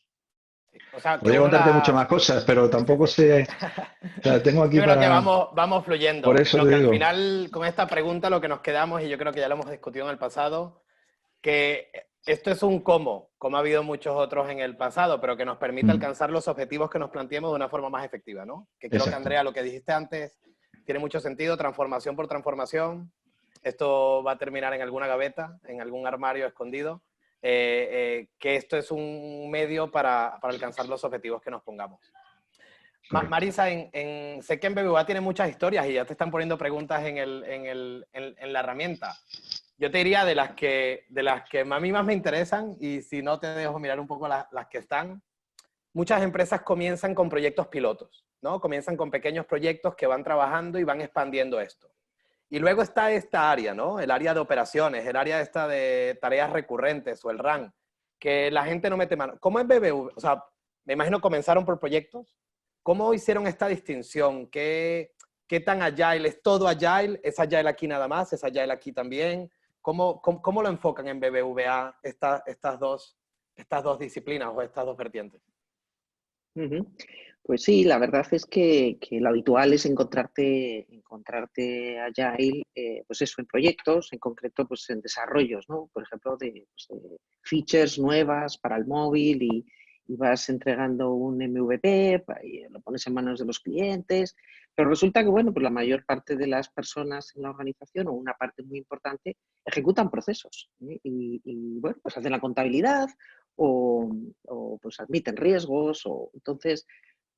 [SPEAKER 5] O sea,
[SPEAKER 8] podría contarte muchas más cosas, pero tampoco sé. O sea, tengo aquí
[SPEAKER 5] yo creo
[SPEAKER 8] para...
[SPEAKER 5] que vamos fluyendo.
[SPEAKER 8] Por eso te digo.
[SPEAKER 5] Al final, con esta pregunta, lo que nos quedamos, y yo creo que ya lo hemos discutido en el pasado, que esto es un cómo ha habido muchos otros en el pasado, pero que nos permite alcanzar los objetivos que nos planteemos de una forma más efectiva, ¿no? Que creo que, Andrea, lo que dijiste antes tiene mucho sentido, transformación por transformación. Esto va a terminar en alguna gaveta, en algún armario escondido. Que esto es un medio para alcanzar los objetivos que nos pongamos. Marisa, sé que en BBVA tiene muchas historias y ya te están poniendo preguntas en la herramienta. Yo te diría de las que a mí más me interesan, y si no te dejo mirar un poco las que están. Muchas empresas comienzan con proyectos pilotos, ¿no? Comienzan con pequeños proyectos que van trabajando y van expandiendo esto. Y luego está esta área, ¿no? El área de operaciones, el área esta de tareas recurrentes o el RAN, que la gente no mete mano. ¿Cómo es BBVA? O sea, me imagino comenzaron por proyectos. ¿Cómo hicieron esta distinción? ¿Qué tan agile? ¿Es todo agile? ¿Es agile aquí nada más? ¿Es agile aquí también? ¿Cómo lo enfocan en BBVA estas dos disciplinas o estas dos vertientes?
[SPEAKER 6] Pues sí, la verdad es que lo habitual es encontrarte agile, pues eso, en proyectos, en concreto pues en desarrollos, ¿no? Por ejemplo, de features nuevas para el móvil y vas entregando un MVP, y lo pones en manos de los clientes, pero resulta que, bueno, pues la mayor parte de las personas en la organización, o una parte muy importante, ejecutan procesos, ¿eh? Y bueno, pues hacen la contabilidad o pues admiten riesgos, entonces,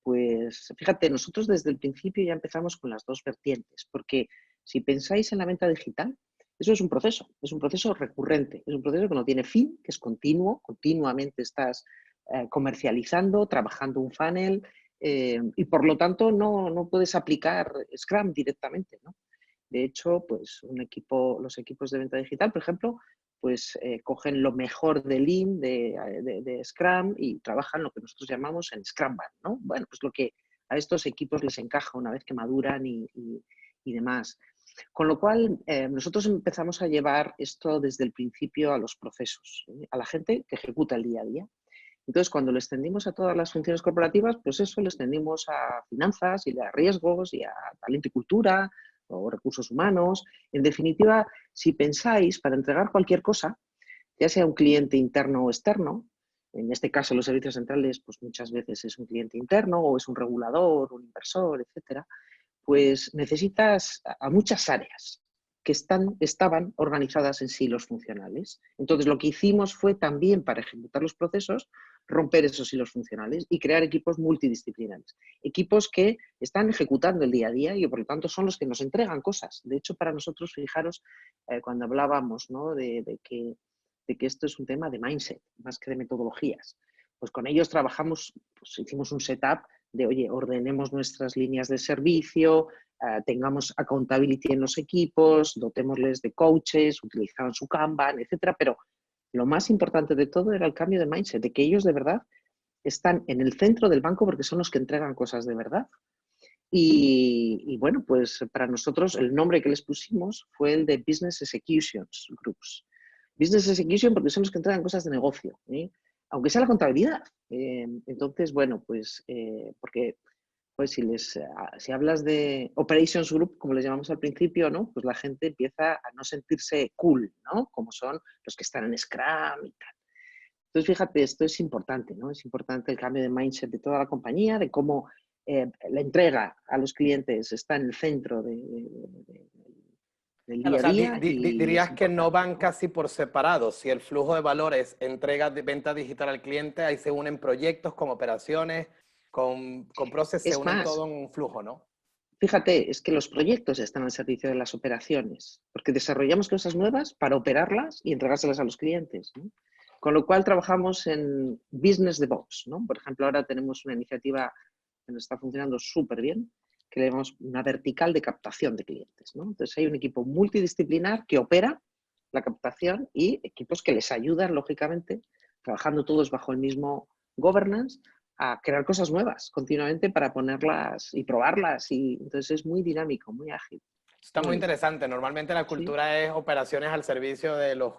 [SPEAKER 6] pues fíjate, nosotros desde el principio ya empezamos con las dos vertientes, porque si pensáis en la venta digital, Eso es un proceso recurrente, es un proceso que no tiene fin, que es continuo, continuamente estás comercializando, trabajando un funnel y por lo tanto no puedes aplicar Scrum directamente, ¿no? De hecho, pues los equipos de venta digital, por ejemplo, pues cogen lo mejor de Lean, de Scrum y trabajan lo que nosotros llamamos en Scrumban, ¿no? Bueno, pues lo que a estos equipos les encaja una vez que maduran y demás. Con lo cual, nosotros empezamos a llevar esto desde el principio a los procesos, a la gente que ejecuta el día a día. Entonces, cuando lo extendimos a todas las funciones corporativas, pues eso lo extendimos a finanzas y a riesgos y a talento y cultura o recursos humanos. En definitiva, si pensáis, para entregar cualquier cosa, ya sea un cliente interno o externo, en este caso los servicios centrales, pues muchas veces es un cliente interno o es un regulador, un inversor, etcétera, pues necesitas a muchas áreas que estaban organizadas en silos funcionales. Entonces, lo que hicimos fue también, para ejecutar los procesos, romper esos hilos funcionales y crear equipos multidisciplinares. Equipos que están ejecutando el día a día y, por lo tanto, son los que nos entregan cosas. De hecho, para nosotros, fijaros, cuando hablábamos, ¿no?, de que esto es un tema de mindset, más que de metodologías, pues con ellos trabajamos, pues hicimos un setup de, oye, ordenemos nuestras líneas de servicio, tengamos accountability en los equipos, dotémosles de coaches, utilizaban su Kanban, etcétera, pero lo más importante de todo era el cambio de mindset, de que ellos de verdad están en el centro del banco porque son los que entregan cosas de verdad. Y bueno, pues para nosotros el nombre que les pusimos fue el de Business Executions Groups. Business Execution porque son los que entregan cosas de negocio, aunque sea la contabilidad. Entonces, bueno, pues porque pues si hablas de Operations Group, como les llamamos al principio, ¿no?, pues la gente empieza a no sentirse cool, ¿no?, como son los que están en Scrum y tal. Entonces, fíjate, esto es importante, ¿no? Es importante el cambio de mindset de toda la compañía, de cómo la entrega a los clientes está en el centro del día a día.
[SPEAKER 5] Dirías que no van casi por separado. Si el flujo de valores, entrega de venta digital al cliente, ahí se unen proyectos con operaciones, con procesos, se unen todo en un flujo, ¿no?
[SPEAKER 6] Fíjate, es que los proyectos están al servicio de las operaciones, porque desarrollamos cosas nuevas para operarlas y entregárselas a los clientes, ¿no? Con lo cual trabajamos en Business DevOps, ¿no? Por ejemplo, ahora tenemos una iniciativa que nos está funcionando súper bien, que le llamamos una vertical de captación de clientes, ¿no? Entonces hay un equipo multidisciplinar que opera la captación y equipos que les ayudan, lógicamente, trabajando todos bajo el mismo governance, a crear cosas nuevas continuamente para ponerlas y probarlas. Y entonces es muy dinámico, muy ágil.
[SPEAKER 5] Está muy interesante. Normalmente la cultura es operaciones al servicio de los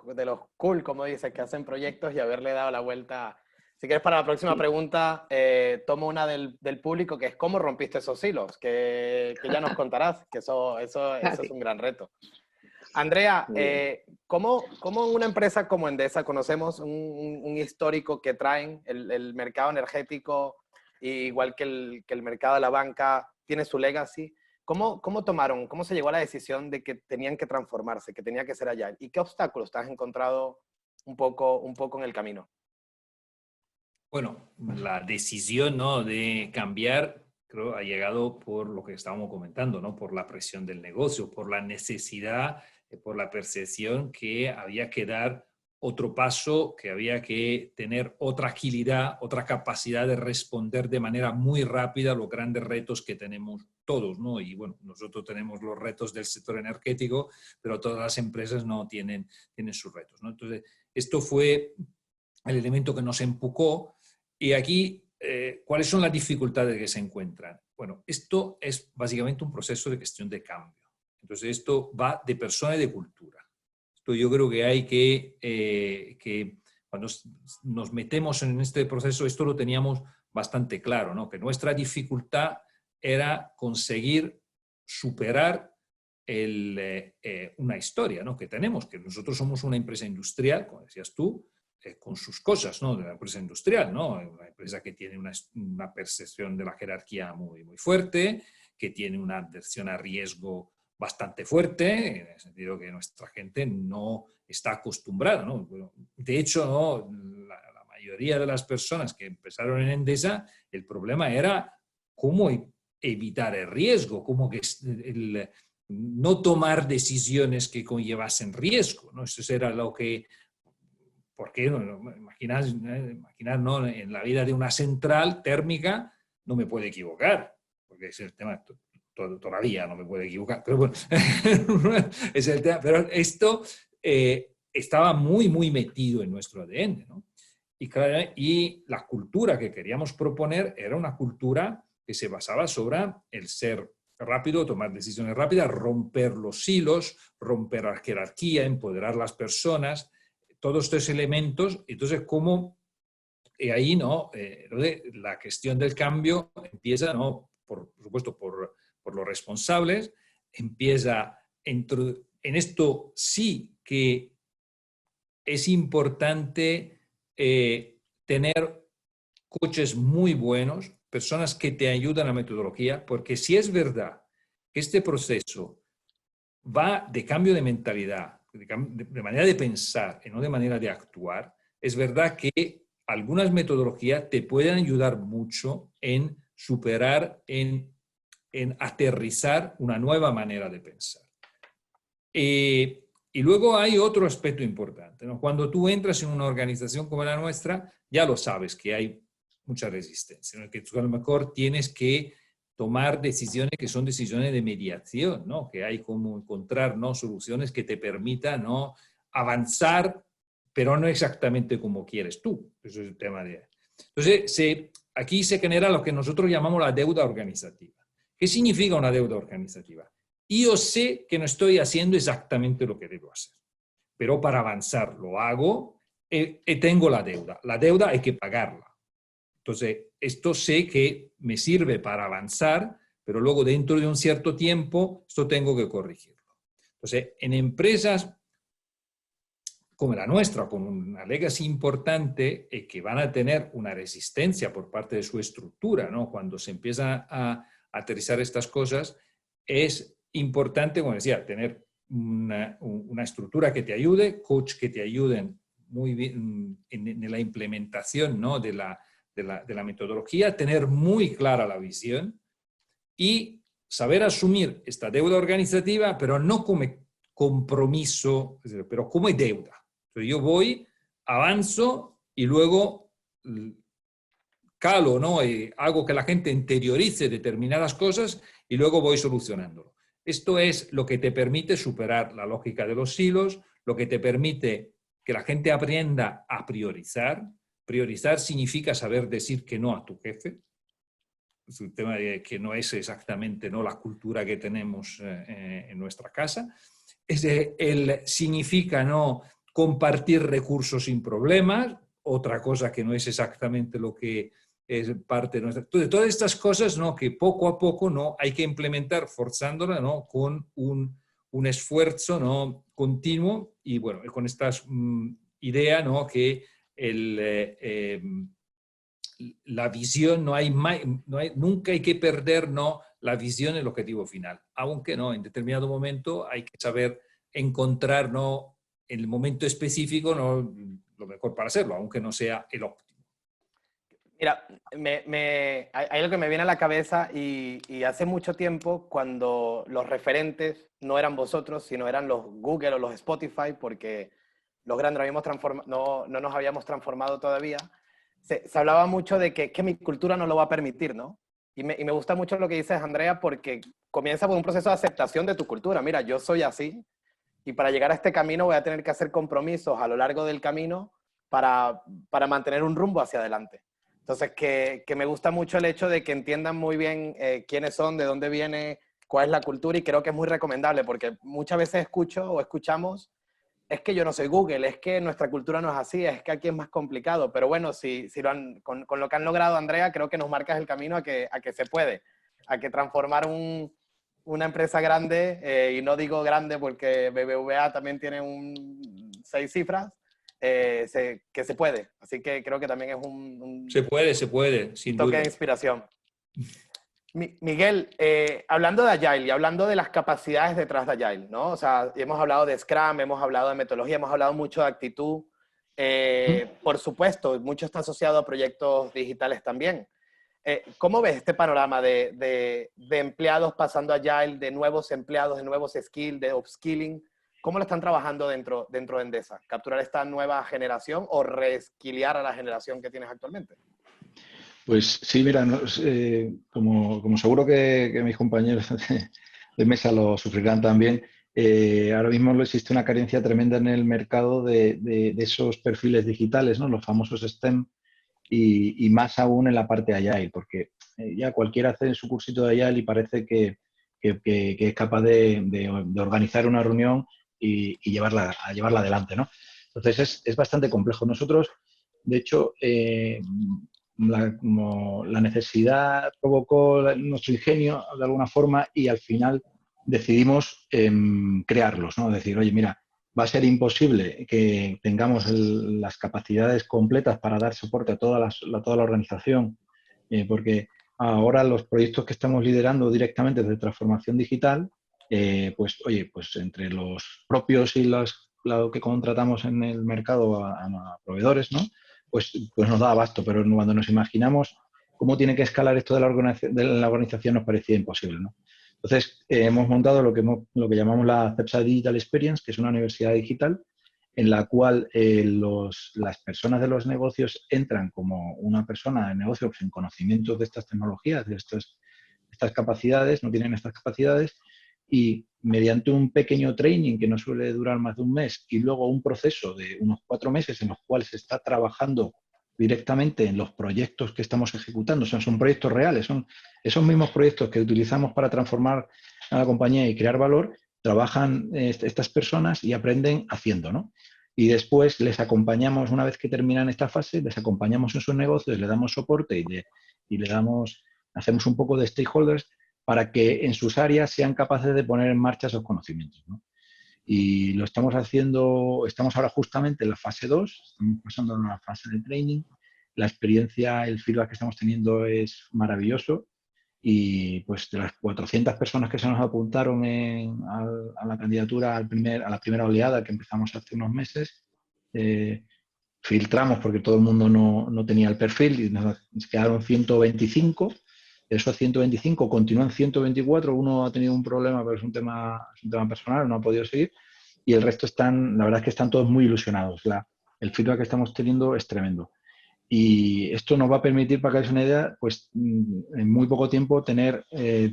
[SPEAKER 5] cool, como dices, que hacen proyectos y haberle dado la vuelta. Si quieres, para la próxima pregunta, tomo una del público, que es ¿cómo rompiste esos hilos? Que ya nos contarás, que eso es un gran reto. Andrea, ¿cómo en una empresa como Endesa conocemos un histórico que traen el mercado energético, igual que el mercado de la banca, tiene su legacy? ¿Cómo se llegó a la decisión de que tenían que transformarse, que tenía que ser Agile? ¿Y qué obstáculos te has encontrado un poco en el camino?
[SPEAKER 7] Bueno, la decisión, ¿no?, de cambiar, creo, ha llegado por lo que estábamos comentando, ¿no?, por la presión del negocio, por la necesidad, por la percepción que había que dar otro paso, que había que tener otra agilidad, otra capacidad de responder de manera muy rápida a los grandes retos que tenemos todos, ¿no? Y bueno, nosotros tenemos los retos del sector energético, pero todas las empresas no tienen sus retos, ¿no? Entonces, esto fue el elemento que nos empujó. Y aquí, ¿cuáles son las dificultades que se encuentran? Bueno, esto es básicamente un proceso de gestión de cambio. Entonces, esto va de persona y de cultura. Esto yo creo que hay que cuando nos metemos en este proceso, esto lo teníamos bastante claro, ¿no?, que nuestra dificultad era conseguir superar una historia, ¿no?, que tenemos, que nosotros somos una empresa industrial, como decías tú, con sus cosas, ¿no?, de la empresa industrial, ¿no?, una empresa que tiene una percepción de la jerarquía muy, muy fuerte, que tiene una adversión a riesgo bastante fuerte, en el sentido que nuestra gente no está acostumbrada, ¿no? Bueno, de hecho, ¿no?, la mayoría de las personas que empezaron en Endesa, el problema era cómo evitar el riesgo, cómo que no tomar decisiones que conllevasen riesgo, ¿no? Eso era lo que... ¿Por qué? Imaginar, ¿no? En la vida de una central térmica no me puede equivocar, porque es el tema, todavía no me puede equivocar, pero bueno, es el tema. Pero esto estaba muy, muy metido en nuestro ADN, ¿no? Y la cultura que queríamos proponer era una cultura que se basaba sobre el ser rápido, tomar decisiones rápidas, romper los hilos, romper la jerarquía, empoderar a las personas, todos estos elementos. Entonces, ¿cómo ahí, ¿no? La cuestión del cambio empieza, ¿no? Por supuesto, por los responsables, empieza en esto sí que es importante tener coaches muy buenos, personas que te ayudan a la metodología, porque si es verdad que este proceso va de cambio de mentalidad, de manera de pensar y no de manera de actuar, es verdad que algunas metodologías te pueden ayudar mucho en superar, en aterrizar una nueva manera de pensar. Y luego hay otro aspecto importante, ¿no? Cuando tú entras en una organización como la nuestra, ya lo sabes que hay mucha resistencia, ¿no? Que tú a lo mejor tienes que tomar decisiones que son decisiones de mediación, ¿no? Que hay como encontrar, ¿no? Soluciones que te permitan, ¿no? Avanzar, pero no exactamente como quieres tú. Eso es el tema de... Entonces, aquí se genera lo que nosotros llamamos la deuda organizativa. ¿Qué significa una deuda organizativa? Yo sé que no estoy haciendo exactamente lo que debo hacer, pero para avanzar lo hago y tengo la deuda. La deuda hay que pagarla. Entonces, esto sé que me sirve para avanzar, pero luego dentro de un cierto tiempo, esto tengo que corregirlo. Entonces, en empresas como la nuestra, con una legacy importante y que van a tener una resistencia por parte de su estructura, ¿no? Cuando se empiezan a aterrizar estas cosas, es importante, como decía, tener una estructura que te ayude, coach que te ayuden muy bien en la implementación, ¿no? de la metodología, tener muy clara la visión y saber asumir esta deuda organizativa, pero no como compromiso, pero como deuda. Entonces yo voy, avanzo y luego calo, ¿no? Y hago que la gente interiorice determinadas cosas y luego voy solucionándolo. Esto es lo que te permite superar la lógica de los silos, lo que te permite que la gente aprenda a priorizar. Priorizar significa saber decir que no a tu jefe. Es un tema de que no es exactamente, ¿no?, la cultura que tenemos en nuestra casa. Significa, ¿no?, compartir recursos sin problemas, otra cosa que no es exactamente lo que es parte de nuestra... Entonces, todas estas cosas, ¿no?, que poco a poco, ¿no?, hay que implementar forzándola, ¿no?, con un esfuerzo, ¿no?, continuo y, bueno, con esta idea, ¿no?, que la visión, nunca hay que perder, ¿no?, la visión, el objetivo final. Aunque, ¿no?, en determinado momento hay que saber encontrar, ¿no?, en el momento específico, ¿no?, lo mejor para hacerlo, aunque no sea el óptimo.
[SPEAKER 5] Mira, hay algo que me viene a la cabeza y hace mucho tiempo, cuando los referentes no eran vosotros, sino eran los Google o los Spotify, porque los grandes no nos habíamos transformado todavía, se hablaba mucho de que mi cultura no lo va a permitir, ¿no? Y me gusta mucho lo que dices, Andrea, porque comienza por un proceso de aceptación de tu cultura. Mira, yo soy así y para llegar a este camino voy a tener que hacer compromisos a lo largo del camino para mantener un rumbo hacia adelante. Entonces, que me gusta mucho el hecho de que entiendan muy bien quiénes son, de dónde viene, cuál es la cultura, y creo que es muy recomendable, porque muchas veces escucho o escuchamos, es que yo no soy Google, es que nuestra cultura no es así, es que aquí es más complicado. Pero bueno, con lo que han logrado, Andrea, creo que nos marcas el camino a que se puede, a que transformar una empresa grande, y no digo grande porque BBVA también tiene 6 cifras, que se puede. Así que creo que también es un
[SPEAKER 7] Se puede, sin
[SPEAKER 5] toque
[SPEAKER 7] duda.
[SPEAKER 5] de inspiración. Miguel, hablando de Agile y hablando de las capacidades detrás de Agile, ¿no? O sea, hemos hablado de Scrum, hemos hablado de metodología, hemos hablado mucho de actitud. Por supuesto, mucho está asociado a proyectos digitales también. ¿Cómo ves este panorama de empleados pasando a Agile, de nuevos empleados, de nuevos skills, de upskilling? ¿Cómo lo están trabajando dentro de Endesa? ¿Capturar esta nueva generación o reskillear a la generación que tienes actualmente?
[SPEAKER 8] Pues sí, mira, como seguro que mis compañeros de mesa lo sufrirán también, ahora mismo existe una carencia tremenda en el mercado de esos perfiles digitales, ¿no? Los famosos STEM, y más aún en la parte Agile, porque ya cualquiera hace su cursito de Agile y parece que es capaz de organizar una reunión y llevarla adelante, ¿no? Entonces es bastante complejo. Nosotros, de hecho, como la necesidad provocó nuestro ingenio de alguna forma y al final decidimos crearlos, ¿no? Decir, oye, mira, va a ser imposible que tengamos las capacidades completas para dar soporte a toda la organización, porque ahora los proyectos que estamos liderando directamente de transformación digital, pues entre los propios y lo que contratamos en el mercado a proveedores, ¿no? Pues nos da abasto, pero cuando nos imaginamos cómo tiene que escalar esto de la organización nos parecía imposible, ¿no? Entonces, hemos montado lo que llamamos la CEPSA Digital Experience, que es una universidad digital en la cual las personas de los negocios entran como una persona de negocio sin conocimientos de estas tecnologías, de estas capacidades, no tienen estas capacidades, y mediante un pequeño training que no suele durar más de un mes y luego un proceso de unos 4 meses en los cuales se está trabajando directamente en los proyectos que estamos ejecutando. Son proyectos reales, son esos mismos proyectos que utilizamos para transformar a la compañía y crear valor, trabajan estas personas y aprenden haciendo, ¿no? Y después les acompañamos, una vez que terminan esta fase, les acompañamos en sus negocios, le damos soporte y hacemos un poco de stakeholders para que en sus áreas sean capaces de poner en marcha esos conocimientos, ¿no? Y lo estamos haciendo, estamos ahora justamente en la fase 2, estamos pasando a una fase de training. La experiencia, el feedback que estamos teniendo es maravilloso y pues de las 400 personas que se nos apuntaron a la candidatura, a la primera oleada que empezamos hace unos meses, filtramos porque todo el mundo no tenía el perfil y nos quedaron 125. De esos 125 continúan 124, uno ha tenido un problema, pero es un tema personal, no ha podido seguir, y el resto la verdad es que están todos muy ilusionados. El feedback que estamos teniendo es tremendo. Y esto nos va a permitir, para que hagáis una idea, pues en muy poco tiempo tener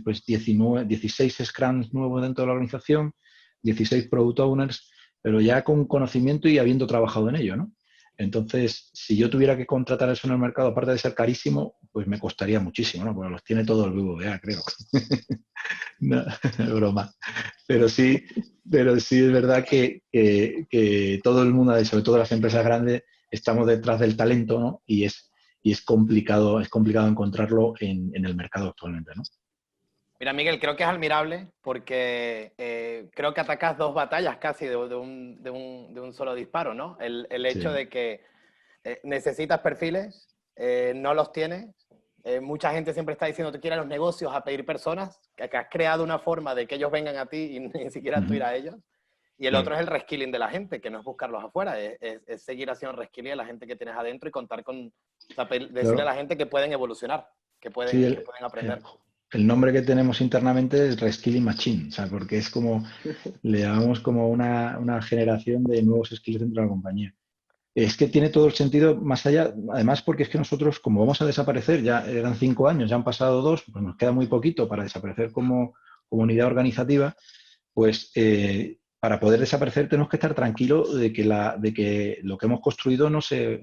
[SPEAKER 8] pues 16 Scrums nuevos dentro de la organización, 16 Product Owners, pero ya con conocimiento y habiendo trabajado en ello, ¿no? Entonces, si yo tuviera que contratar eso en el mercado, aparte de ser carísimo, pues me costaría muchísimo, ¿no? Porque los tiene todo el BBVA, creo. No, broma. Pero sí es verdad que todo el mundo, sobre todo las empresas grandes, estamos detrás del talento, ¿no? Y es complicado encontrarlo en el mercado actualmente, ¿no?
[SPEAKER 5] Mira, Miguel, creo que es admirable porque creo que atacas 2 batallas casi de un solo disparo, ¿no? El hecho de que necesitas perfiles, no los tienes. Mucha gente siempre está diciendo que quiere a los negocios a pedir personas, que has creado una forma de que ellos vengan a ti y ni siquiera tú ir a ellos. Y el otro es el reskilling de la gente, que no es buscarlos afuera, es seguir haciendo reskilling a la gente que tienes adentro y contar con, o sea, decirle a la gente que pueden evolucionar, que pueden aprender.
[SPEAKER 8] El nombre que tenemos internamente es Reskilling Machine, o sea, porque es como, le llamamos como una generación de nuevos skills dentro de la compañía. Es que tiene todo el sentido más allá, además porque es que nosotros, como vamos a desaparecer, ya eran 5 años, ya han pasado 2, pues nos queda muy poquito para desaparecer como unidad organizativa, pues para poder desaparecer tenemos que estar tranquilos de que lo que hemos construido no se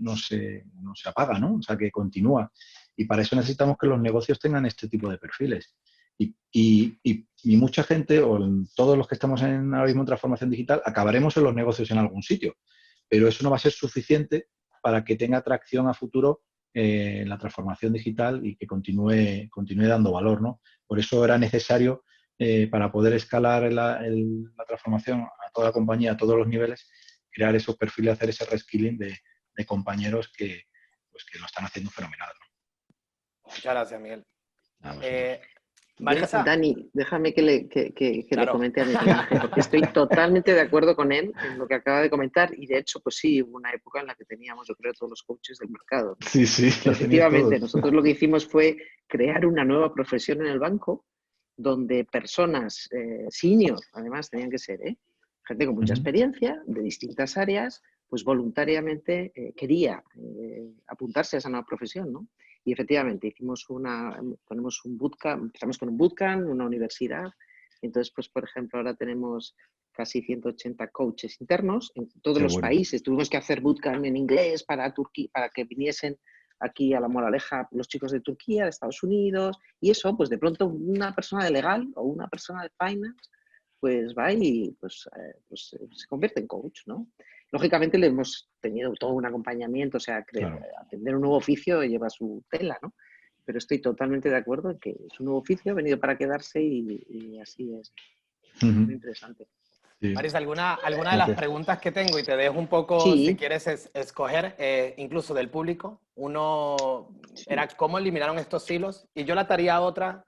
[SPEAKER 8] apaga, ¿no? O sea, que continúa. Y para eso necesitamos que los negocios tengan este tipo de perfiles. Y mucha gente, o todos los que estamos ahora mismo en transformación digital, acabaremos en los negocios en algún sitio. Pero eso no va a ser suficiente para que tenga atracción a futuro la transformación digital y que continúe dando valor, ¿no? Por eso era necesario, para poder escalar la transformación a toda la compañía, a todos los niveles, crear esos perfiles, hacer ese reskilling de compañeros que lo están haciendo fenomenal, ¿no?
[SPEAKER 5] Muchas gracias, Miguel.
[SPEAKER 6] Dani, déjame que le
[SPEAKER 5] Claro.
[SPEAKER 6] comente a mi cliente, porque estoy totalmente de acuerdo con él en lo que acaba de comentar y de hecho, pues sí, hubo una época en la que teníamos, yo creo, todos los coaches del mercado, ¿no?
[SPEAKER 8] Sí, sí,
[SPEAKER 6] Pero
[SPEAKER 8] lo teníais
[SPEAKER 6] efectivamente,
[SPEAKER 8] todos.
[SPEAKER 6] nosotros lo que hicimos fue crear una nueva profesión en el banco donde personas senior, además tenían que ser, gente con mucha experiencia de distintas áreas, pues voluntariamente quería apuntarse a esa nueva profesión, ¿no? Y efectivamente ponemos un bootcamp, empezamos con un bootcamp, una universidad. Entonces, pues por ejemplo, ahora tenemos casi 180 coaches internos en todos
[SPEAKER 8] Qué
[SPEAKER 6] los
[SPEAKER 8] bueno.
[SPEAKER 6] países. Tuvimos que hacer bootcamp en inglés para Turquía, para que viniesen aquí a La Moraleja los chicos de Turquía, de Estados Unidos, y eso, pues de pronto una persona de legal o una persona de finance, pues va y pues se convierte en coach, ¿no? Lógicamente le hemos tenido todo un acompañamiento, o sea,
[SPEAKER 8] Claro.
[SPEAKER 6] aprender un nuevo oficio lleva su tela, ¿no? Pero estoy totalmente de acuerdo en que es un nuevo oficio, ha venido para quedarse y así es. Muy interesante.
[SPEAKER 8] Sí.
[SPEAKER 5] Marisa, alguna de las preguntas que tengo, y te dejo un poco,
[SPEAKER 6] Sí.
[SPEAKER 5] si quieres, escoger, incluso del público. Uno era cómo eliminaron estos silos, y yo la ataría a otra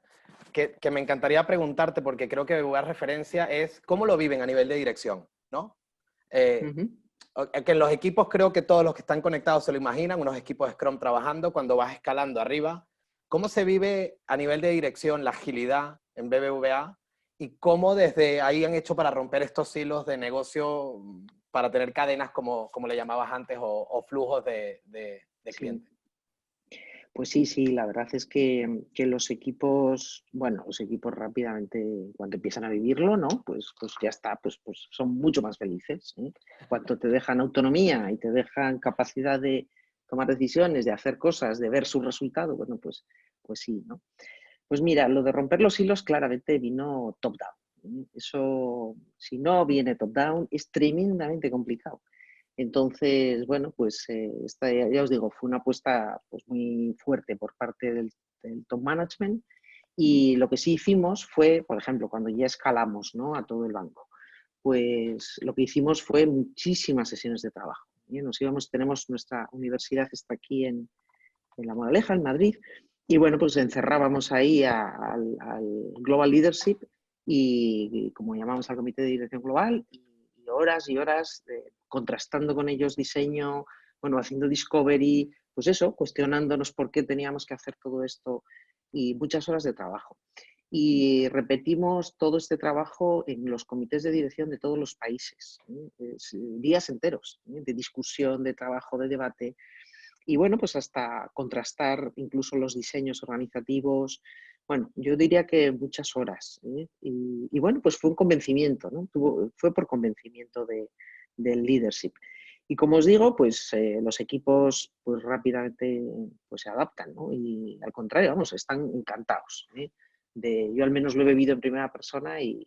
[SPEAKER 5] que me encantaría preguntarte, porque creo que voy a referencia, es cómo lo viven a nivel de dirección, ¿no? Que en los equipos creo que todos los que están conectados se lo imaginan, unos equipos de Scrum trabajando, cuando vas escalando arriba. ¿Cómo se vive a nivel de dirección la agilidad en BBVA? ¿Y cómo desde ahí han hecho para romper estos silos de negocio, para tener cadenas como le llamabas antes, o flujos de clientes?
[SPEAKER 6] Pues sí, la verdad es que los equipos, bueno, los equipos rápidamente, cuando empiezan a vivirlo, ¿no? Pues ya está, pues son mucho más felices, ¿eh? Cuando te dejan autonomía y te dejan capacidad de tomar decisiones, de hacer cosas, de ver su resultado, bueno, pues sí, ¿no? Pues mira, lo de romper los hilos claramente vino top-down. Eso, si no viene top-down, es tremendamente complicado. Entonces, bueno, pues esta, ya os digo, fue una apuesta pues, muy fuerte por parte del top management, y lo que sí hicimos fue, por ejemplo, cuando ya escalamos, ¿no?, a todo el banco, pues lo que hicimos fue muchísimas sesiones de trabajo. Tenemos nuestra universidad, está aquí en La Moraleja, en Madrid, y bueno, pues encerrábamos ahí al Global Leadership y como llamamos al Comité de Dirección Global, y horas contrastando con ellos diseño, bueno, haciendo discovery, pues eso, cuestionándonos por qué teníamos que hacer todo esto, y muchas horas de trabajo. Y repetimos todo este trabajo en los comités de dirección de todos los países, días enteros de discusión, de trabajo, de debate. Y bueno, pues hasta contrastar incluso los diseños organizativos. Bueno, yo diría que muchas horas. Y bueno, pues fue un convencimiento, ¿no? Fue por convencimiento del leadership. Y como os digo, pues los equipos pues rápidamente pues, se adaptan, ¿no? Y al contrario, vamos, están encantados. Yo al menos lo he vivido en primera persona y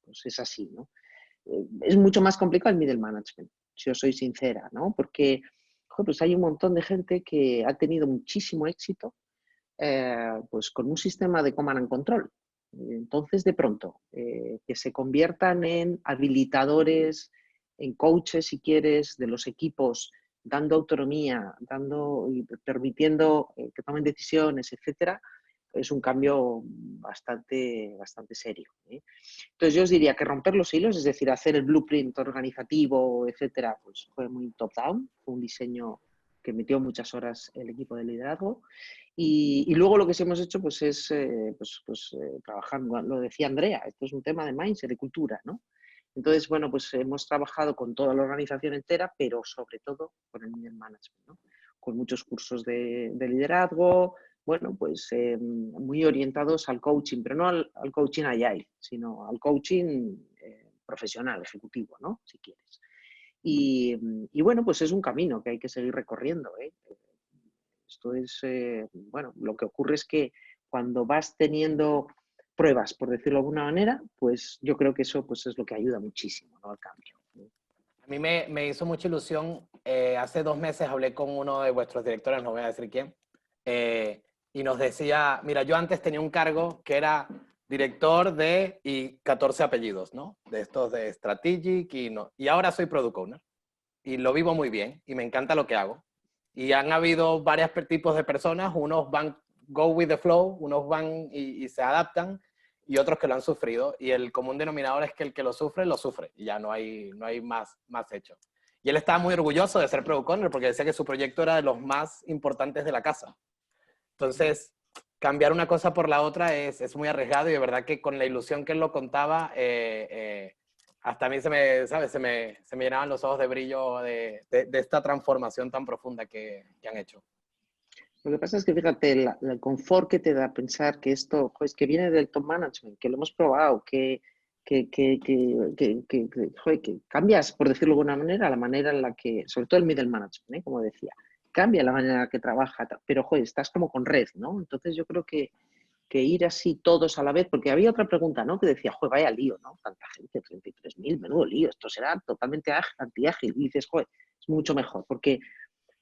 [SPEAKER 6] pues es así, ¿no? Es mucho más complicado el middle management, si os soy sincera, ¿no? Porque pues hay un montón de gente que ha tenido muchísimo éxito pues con un sistema de command and control. Entonces, de pronto, que se conviertan en habilitadores, en coaches, si quieres, de los equipos, dando autonomía, y permitiendo que tomen decisiones, etcétera, es un cambio bastante serio. Entonces, yo os diría que romper los hilos, es decir, hacer el blueprint organizativo, etcétera, pues fue muy top-down, fue un diseño que metió muchas horas el equipo de liderazgo. Y luego lo que sí hemos hecho pues es trabajar, lo decía Andrea, esto es un tema de mindset, de cultura, ¿no? Entonces, bueno, pues hemos trabajado con toda la organización entera, pero sobre todo con el middle management, ¿no? Con muchos cursos de liderazgo, bueno, pues muy orientados al coaching, pero no al coaching agile, sino al coaching profesional, ejecutivo, ¿no? Si quieres. Y bueno, pues es un camino que hay que seguir recorriendo, ¿eh? Esto es, bueno, lo que ocurre es que cuando vas teniendo pruebas, por decirlo de alguna manera, pues yo creo que eso pues es lo que ayuda muchísimo, ¿no?, al cambio.
[SPEAKER 5] A mí me hizo mucha ilusión. Hace 2 meses hablé con uno de vuestros directores, no voy a decir quién, y nos decía, mira, yo antes tenía un cargo que era director de, y 14 apellidos, ¿no? De estos de Strategic, y ahora soy Product Owner. Y lo vivo muy bien, y me encanta lo que hago. Y han habido varios tipos de personas, unos van go with the flow, unos van y se adaptan, y otros que lo han sufrido. Y el común denominador es que el que lo sufre, y ya no hay más hecho. Y él estaba muy orgulloso de ser product owner porque decía que su proyecto era de los más importantes de la casa. Entonces, cambiar una cosa por la otra es muy arriesgado, y de verdad que con la ilusión que él lo contaba, hasta a mí se me llenaban los ojos de brillo de esta transformación tan profunda que han hecho.
[SPEAKER 6] Lo que pasa es que, fíjate, el confort que te da pensar que esto, pues, que viene del top management, que lo hemos probado, que cambias, por decirlo de alguna manera, la manera en la que, sobre todo el middle management, como decía, cambia la manera en la que trabaja, pero, estás como con red, ¿no? Entonces yo creo que ir así todos a la vez, porque había otra pregunta, ¿no? Que decía, vaya lío, ¿no? Tanta gente, 33.000, menudo lío, esto será totalmente anti-ágil. Y dices, es mucho mejor, porque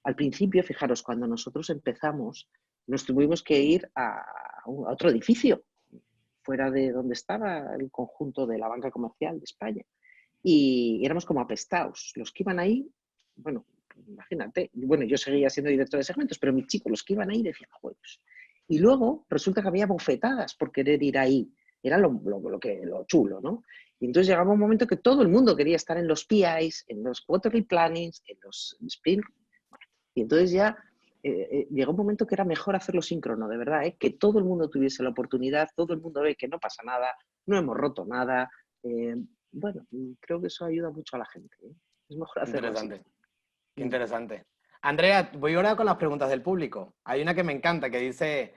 [SPEAKER 6] al principio, fijaros, cuando nosotros empezamos, nos tuvimos que ir a otro edificio, fuera de donde estaba el conjunto de la banca comercial de España. Y éramos como apestados. Los que iban ahí, bueno, imagínate, bueno, yo seguía siendo director de segmentos, pero mis chicos, los que iban ahí decían, juegos. Y luego resulta que había bofetadas por querer ir ahí. Era lo chulo, ¿no? Y entonces llegaba un momento que todo el mundo quería estar en los PIs, en los quarterly plannings, en los sprint. Y entonces ya llegó un momento que era mejor hacerlo síncrono, de verdad, que todo el mundo tuviese la oportunidad, todo el mundo ve que no pasa nada, no hemos roto nada. Bueno, creo que eso ayuda mucho a la gente. Es mejor hacerlo así.
[SPEAKER 5] Interesante. Andrea, voy ahora con las preguntas del público. Hay una que me encanta, que dice,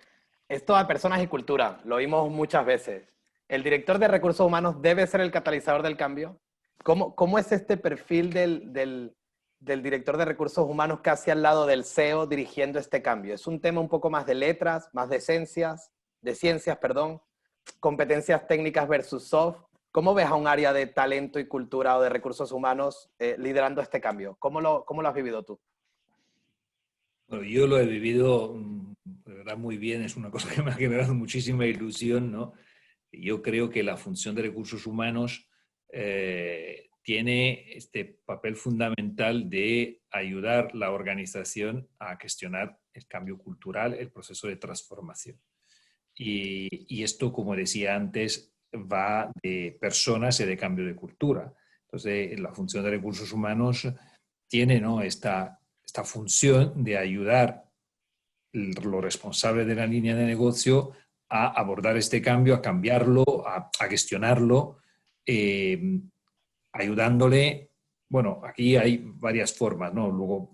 [SPEAKER 5] esto a personas y cultura, lo oímos muchas veces. ¿El director de recursos humanos debe ser el catalizador del cambio? ¿Cómo es este perfil del director de recursos humanos casi al lado del CEO dirigiendo este cambio? ¿Es un tema un poco más de letras, más de ciencias, competencias técnicas versus soft? ¿Cómo ves a un área de talento y cultura o de recursos humanos liderando este cambio? ¿Cómo lo has vivido tú?
[SPEAKER 7] Bueno, yo lo he vivido de verdad muy bien, es una cosa que me ha generado muchísima ilusión, ¿no? Yo creo que la función de recursos humanos tiene este papel fundamental de ayudar a la organización a gestionar el cambio cultural, el proceso de transformación. Y esto, como decía antes, va de personas y de cambio de cultura. Entonces, la función de recursos humanos tiene, ¿no?, esta función de ayudar a los responsables de la línea de negocio a abordar este cambio, a cambiarlo, a gestionarlo, ayudándole. Bueno, aquí hay varias formas, ¿no? Luego,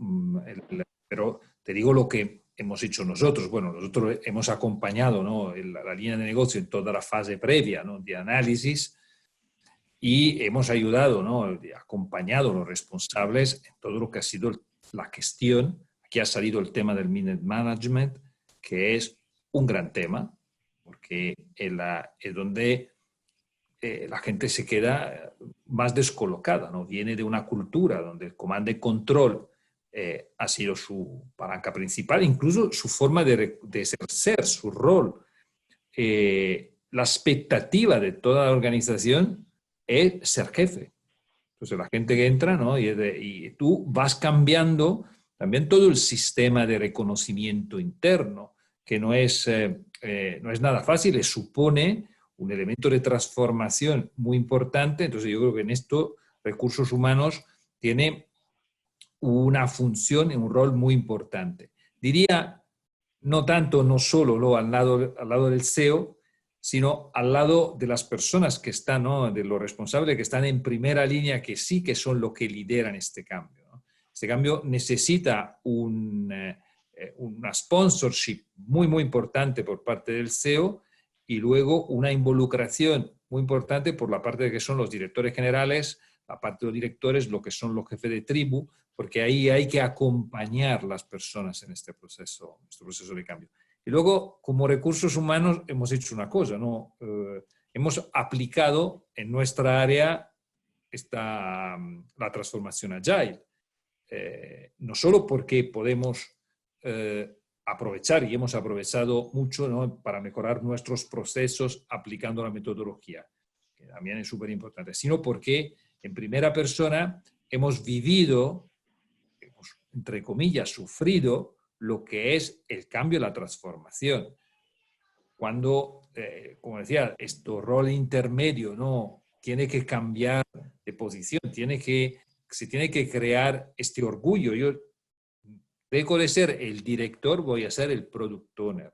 [SPEAKER 7] pero te digo lo que hemos hecho nosotros. Bueno, nosotros hemos acompañado, ¿no?, la línea de negocio en toda la fase previa, ¿no?, de análisis, y hemos ayudado, ¿no?, acompañado a los responsables en todo lo que ha sido la gestión. Aquí ha salido el tema del middle management, que es un gran tema, porque es donde la gente se queda más descolocada, ¿no? Viene de una cultura donde el comando y control ha sido su palanca principal, incluso su forma de ejercer su rol. La expectativa de toda la organización es ser jefe. Entonces la gente que entra, ¿no?, y tú vas cambiando también todo el sistema de reconocimiento interno, que no es nada fácil, supone un elemento de transformación muy importante. Entonces yo creo que en esto recursos humanos tiene una función y un rol muy importante. Diría, no solo al lado del CEO, sino al lado de las personas que están, ¿no?, de los responsables que están en primera línea, que sí que son los que lideran este cambio, ¿no? Este cambio necesita una sponsorship muy, muy importante por parte del CEO, y luego una involucración muy importante por la parte de que son los directores generales, la parte de los directores, lo que son los jefes de tribu, porque ahí hay que acompañar a las personas en este proceso de cambio. Y luego, como recursos humanos, hemos hecho una cosa, ¿no? Hemos aplicado en nuestra área la transformación Agile. No solo porque podemos aprovechar, y hemos aprovechado mucho, ¿no?, para mejorar nuestros procesos aplicando la metodología, que también es súper importante, sino porque en primera persona hemos vivido, entre comillas, sufrido lo que es el cambio y la transformación. cuando, como decía, este rol intermedio, ¿no? Tiene que cambiar de posición, se tiene que crear este orgullo. Yo dejo de ser el director, voy a ser el product owner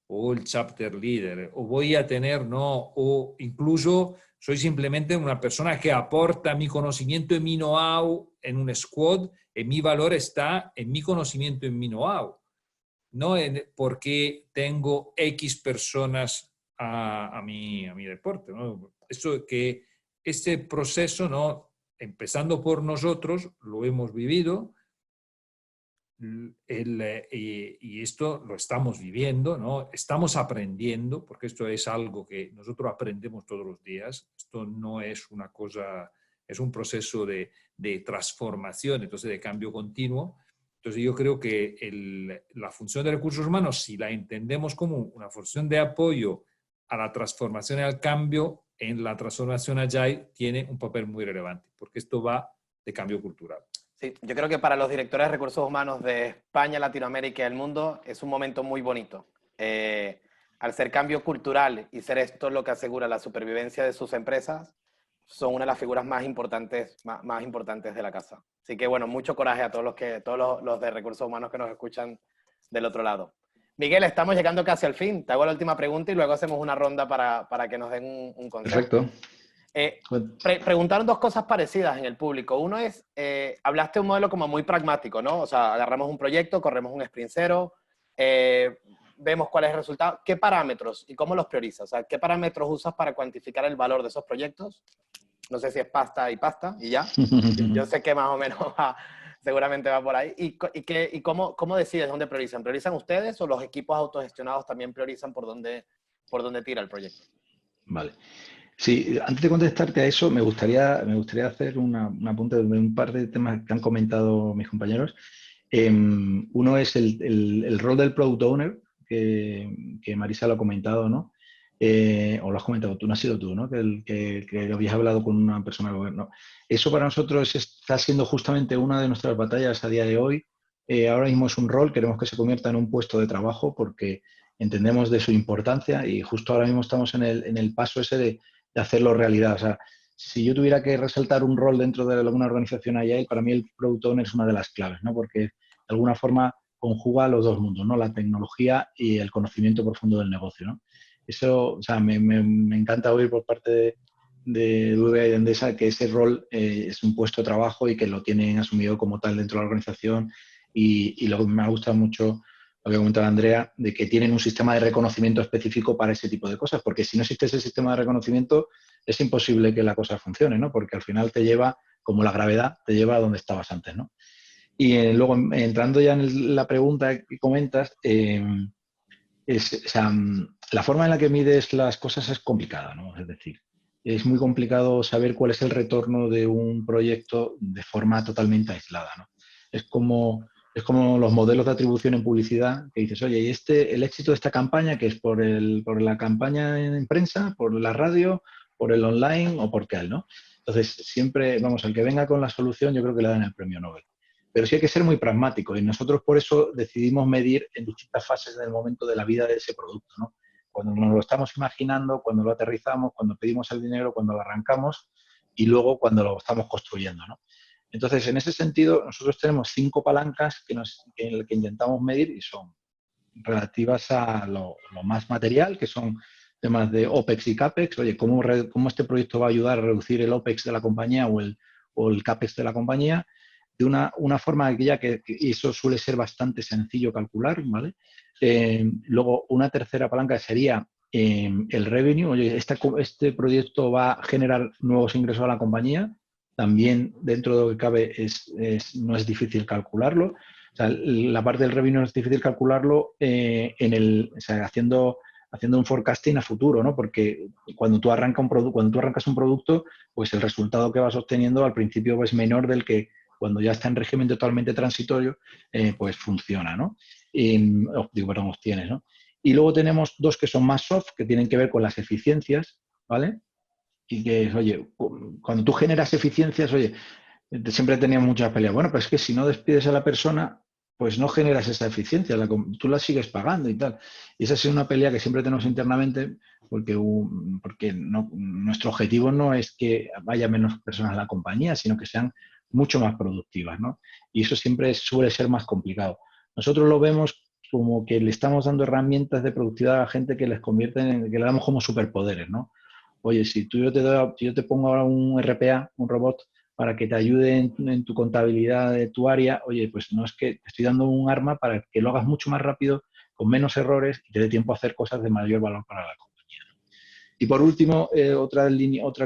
[SPEAKER 7] o el chapter leader, o voy a tener, ¿no? O incluso soy simplemente una persona que aporta mi conocimiento y mi know-how en un squad, y mi valor está en mi conocimiento y mi know-how, no porque tengo X personas a mi deporte, ¿no? Eso que este proceso, ¿no? Empezando por nosotros, lo hemos vivido, y esto lo estamos viviendo, ¿no? Estamos aprendiendo, porque esto es algo que nosotros aprendemos todos los días. Esto no es una cosa, es un proceso de transformación, entonces de cambio continuo. Entonces yo creo que la función de recursos humanos, si la entendemos como una función de apoyo a la transformación y al cambio, en la transformación Agile tiene un papel muy relevante, porque esto va de cambio cultural.
[SPEAKER 5] Sí, yo creo que para los directores de recursos humanos de España, Latinoamérica y el mundo es un momento muy bonito. Al ser cambio cultural y ser esto lo que asegura la supervivencia de sus empresas, son una de las figuras más importantes de la casa. Así que, bueno, mucho coraje a todos los de recursos humanos que nos escuchan del otro lado. Miguel, estamos llegando casi al fin. Te hago la última pregunta y luego hacemos una ronda para que nos den un consejo.
[SPEAKER 8] Perfecto.
[SPEAKER 5] Preguntaron dos cosas parecidas en el público. Uno es, hablaste de un modelo como muy pragmático, ¿no? O sea, agarramos un proyecto, corremos un sprint cero, vemos cuál es el resultado. ¿Qué parámetros y cómo los priorizas? O sea, ¿qué parámetros usas para cuantificar el valor de esos proyectos? No sé si es pasta y ya. Yo sé que más o menos seguramente va por ahí. ¿Y cómo decides dónde priorizan? ¿Priorizan ustedes o los equipos autogestionados también priorizan por dónde tira el proyecto?
[SPEAKER 8] Vale. Sí, antes de contestarte a eso, me gustaría hacer un apunte de un par de temas que han comentado mis compañeros. Uno es el rol del Product Owner, que Marisa lo ha comentado, ¿no? O lo has comentado tú, no has sido tú, ¿no? Que habías hablado con una persona del gobierno. Eso para nosotros está siendo justamente una de nuestras batallas a día de hoy. Ahora mismo es un rol, queremos que se convierta en un puesto de trabajo porque entendemos de su importancia y justo ahora mismo estamos en el paso ese de hacerlo realidad. O sea, si yo tuviera que resaltar un rol dentro de alguna organización Agile, para mí el Product Owner es una de las claves, ¿no? Porque de alguna forma conjuga los dos mundos, ¿no? La tecnología y el conocimiento profundo del negocio, ¿no? Eso, o sea, me encanta oír por parte de BBVA y de Endesa que ese rol es un puesto de trabajo y que lo tienen asumido como tal dentro de la organización y lo que me ha gustado mucho lo que comentaba Andrea, de que tienen un sistema de reconocimiento específico para ese tipo de cosas, porque si no existe ese sistema de reconocimiento es imposible que la cosa funcione, ¿no? Porque al final te lleva, como la gravedad, te lleva a donde estabas antes, ¿no? Y luego, entrando ya en la pregunta que comentas, o sea, la forma en la que mides las cosas es complicada, ¿no? Es decir, es muy complicado saber cuál es el retorno de un proyecto de forma totalmente aislada, ¿no? Es como los modelos de atribución en publicidad que dices, oye, y el éxito de esta campaña, que es por la campaña en prensa, por la radio, por el online o por qué, ¿no? Entonces, siempre, vamos, al que venga con la solución, yo creo que le dan el premio Nobel. Pero sí hay que ser muy pragmático y nosotros por eso decidimos medir en distintas fases del momento de la vida de ese producto, ¿no? Cuando nos lo estamos imaginando, cuando lo aterrizamos, cuando pedimos el dinero, cuando lo arrancamos y luego cuando lo estamos construyendo, ¿no? Entonces, en ese sentido, nosotros tenemos 5 palancas que intentamos medir y son relativas a lo más material, que son temas de OPEX y CAPEX. Oye, ¿cómo este proyecto va a ayudar a reducir el OPEX de la compañía o el CAPEX de la compañía? De una forma que eso suele ser bastante sencillo calcular, ¿vale? Luego, una tercera palanca sería el revenue. Oye, este proyecto va a generar nuevos ingresos a la compañía. También, dentro de lo que cabe, no es difícil calcularlo. O sea, la parte del revenue no es difícil calcularlo o sea, haciendo un forecasting a futuro, ¿no? Porque cuando tú arrancas un producto, pues el resultado que vas obteniendo al principio es menor del que cuando ya está en régimen totalmente transitorio, pues funciona, ¿no? Obtienes, ¿no? Y luego tenemos 2 que son más soft, que tienen que ver con las eficiencias, ¿vale? Y que, oye, cuando tú generas eficiencias, oye, siempre teníamos muchas peleas. Bueno, pero es que si no despides a la persona, pues no generas esa eficiencia, tú la sigues pagando y tal. Y esa ha sido una pelea que siempre tenemos internamente, porque nuestro objetivo no es que vaya menos personas a la compañía, sino que sean mucho más productivas, ¿no? Y eso siempre suele ser más complicado. Nosotros lo vemos como que le estamos dando herramientas de productividad a la gente que les convierten que le damos como superpoderes, ¿no? Oye, si yo te pongo ahora un RPA, un robot, para que te ayude en tu contabilidad de tu área, oye, pues no es que te estoy dando un arma para que lo hagas mucho más rápido, con menos errores y te dé tiempo a hacer cosas de mayor valor para la compañía. Y por último, otra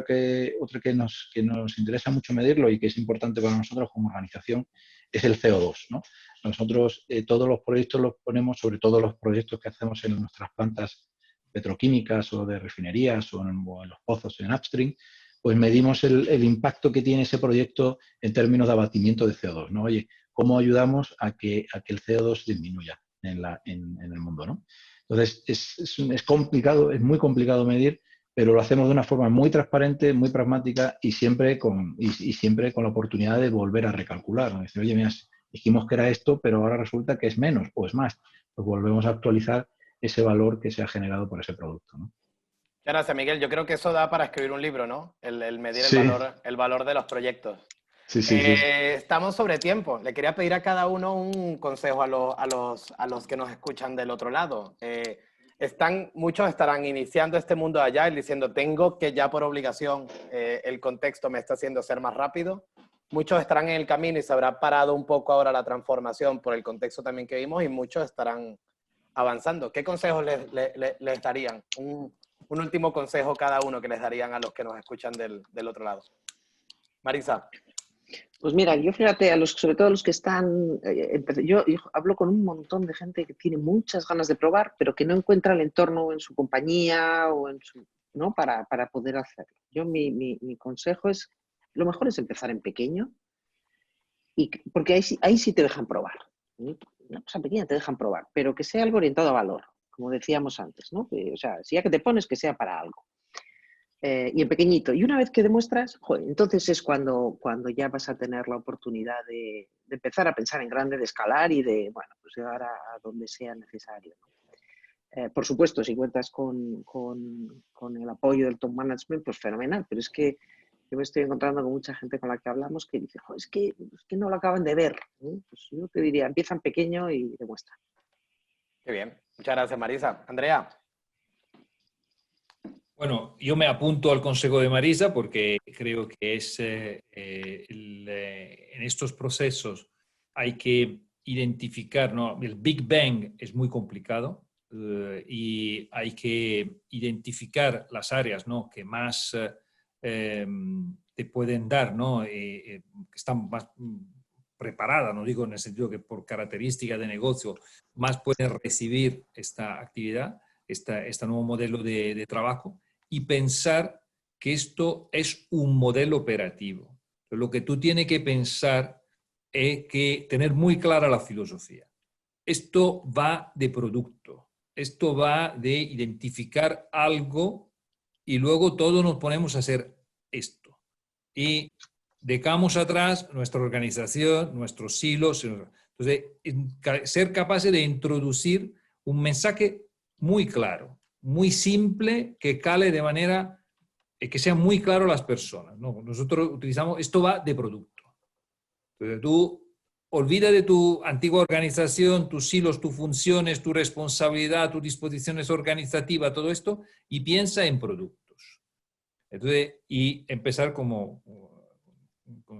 [SPEAKER 8] que nos interesa mucho medirlo y que es importante para nosotros como organización es el CO2, ¿no? Nosotros todos los proyectos los ponemos, sobre todo los proyectos que hacemos en nuestras plantas petroquímicas o de refinerías o en los pozos en upstream, pues medimos el impacto que tiene ese proyecto en términos de abatimiento de CO2, ¿no? Oye, ¿cómo ayudamos a que el CO2 disminuya en el mundo, ¿no? Entonces, es complicado, es muy complicado medir, pero lo hacemos de una forma muy transparente, muy pragmática y siempre con la oportunidad de volver a recalcular, ¿no? Decir, oye, mira, dijimos que era esto, pero ahora resulta que es menos o es más. Pues volvemos a actualizar ese valor que se ha generado por ese producto, ¿no?
[SPEAKER 5] Gracias, Miguel. Yo creo que eso da para escribir un libro, ¿no? El medir
[SPEAKER 8] sí.
[SPEAKER 5] el valor de los proyectos.
[SPEAKER 8] Sí.
[SPEAKER 5] Estamos sobre tiempo. Le quería pedir a cada uno un consejo a los que nos escuchan del otro lado. Muchos estarán iniciando este mundo de Agile diciendo, tengo que ya por obligación, el contexto me está haciendo ser más rápido. Muchos estarán en el camino y se habrá parado un poco ahora la transformación por el contexto también que vimos y muchos estarán avanzando. ¿Qué consejos les darían? Un último consejo cada uno que les darían a los que nos escuchan del otro lado. Marisa.
[SPEAKER 6] Pues mira, yo fíjate, sobre todo a los que están, yo hablo con un montón de gente que tiene muchas ganas de probar, pero que no encuentra el entorno en su compañía o ¿no? para poder hacerlo. Yo mi consejo es, lo mejor es empezar en pequeño, porque ahí sí te dejan probar. Una cosa pequeña te dejan probar, pero que sea algo orientado a valor, como decíamos antes, ¿no? O sea, si ya que te pones, que sea para algo. Y en pequeñito. Y una vez que demuestras, joder, entonces es cuando ya vas a tener la oportunidad de empezar a pensar en grande, de escalar y de, bueno, pues llegar a donde sea necesario, ¿no? Por supuesto, si cuentas con el apoyo del top management, pues fenomenal, pero es que yo me estoy encontrando con mucha gente con la que hablamos que dice, joder, es que no lo acaban de ver, ¿no? Pues yo te diría, empieza en pequeño y demuestra.
[SPEAKER 5] Qué bien. Muchas gracias, Marisa. Andrea.
[SPEAKER 7] Bueno, yo me apunto al consejo de Marisa porque creo que en estos procesos hay que identificar, ¿no? El Big Bang es muy complicado y hay que identificar las áreas, ¿no? que más te pueden dar, ¿no? Que están más preparadas, no digo en el sentido que por características de negocio más pueden recibir esta actividad, este nuevo modelo de trabajo. Y pensar que esto es un modelo operativo. Lo que tú tienes que pensar es que tener muy clara la filosofía. Esto va de producto, esto va de identificar algo y luego todos nos ponemos a hacer esto. Y dejamos atrás nuestra organización, nuestros silos. Entonces, ser capaces de introducir un mensaje muy claro, muy simple, que cale de manera que sea muy claro a las personas, ¿no? Nosotros utilizamos, esto va de producto. Entonces tú olvida de tu antigua organización, tus silos, tus funciones, tu responsabilidad, tus disposiciones organizativas, todo esto, y piensa en productos. Entonces, y empezar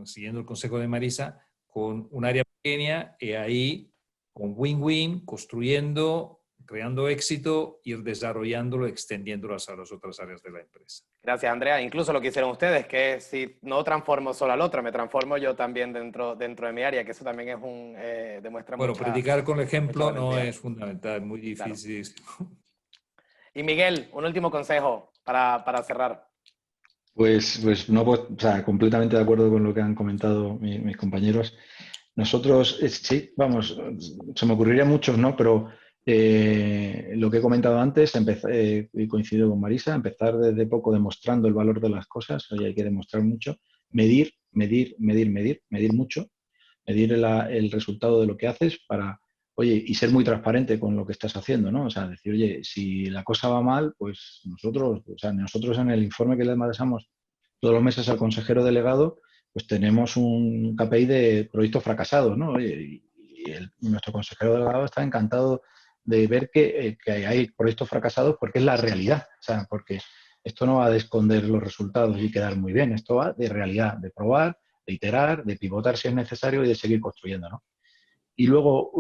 [SPEAKER 7] siguiendo el consejo de Marisa, con un área pequeña y ahí con win-win, construyendo, creando éxito, ir desarrollándolo, extendiéndolo a las otras áreas de la empresa.
[SPEAKER 5] Gracias, Andrea. Incluso lo que hicieron ustedes, que si no transformo solo al otro, me transformo yo también dentro de mi área, que eso también es demuestra
[SPEAKER 7] bueno,
[SPEAKER 5] mucha,
[SPEAKER 7] predicar con el ejemplo no es fundamental, muy
[SPEAKER 5] Claro.
[SPEAKER 7] difícil.
[SPEAKER 5] Y Miguel, un último consejo para cerrar.
[SPEAKER 8] Pues no, o sea, completamente de acuerdo con lo que han comentado mis compañeros. Nosotros, sí, vamos, se me ocurriría muchos, ¿no? Pero lo que he comentado antes, he coincidido con Marisa, empezar desde poco demostrando el valor de las cosas. Oye, hay que demostrar mucho, medir mucho, medir el resultado de lo que haces para, oye, y ser muy transparente con lo que estás haciendo, ¿no? O sea, decir, oye, si la cosa va mal, pues nosotros en el informe que le mandamos todos los meses al consejero delegado, pues tenemos un KPI de proyectos fracasados, ¿no? Oye, nuestro consejero delegado está encantado de ver que hay proyectos fracasados porque es la realidad, o sea, porque esto no va de esconder los resultados y quedar muy bien, esto va de realidad, de probar, de iterar, de pivotar si es necesario y de seguir construyendo, ¿no? Y luego,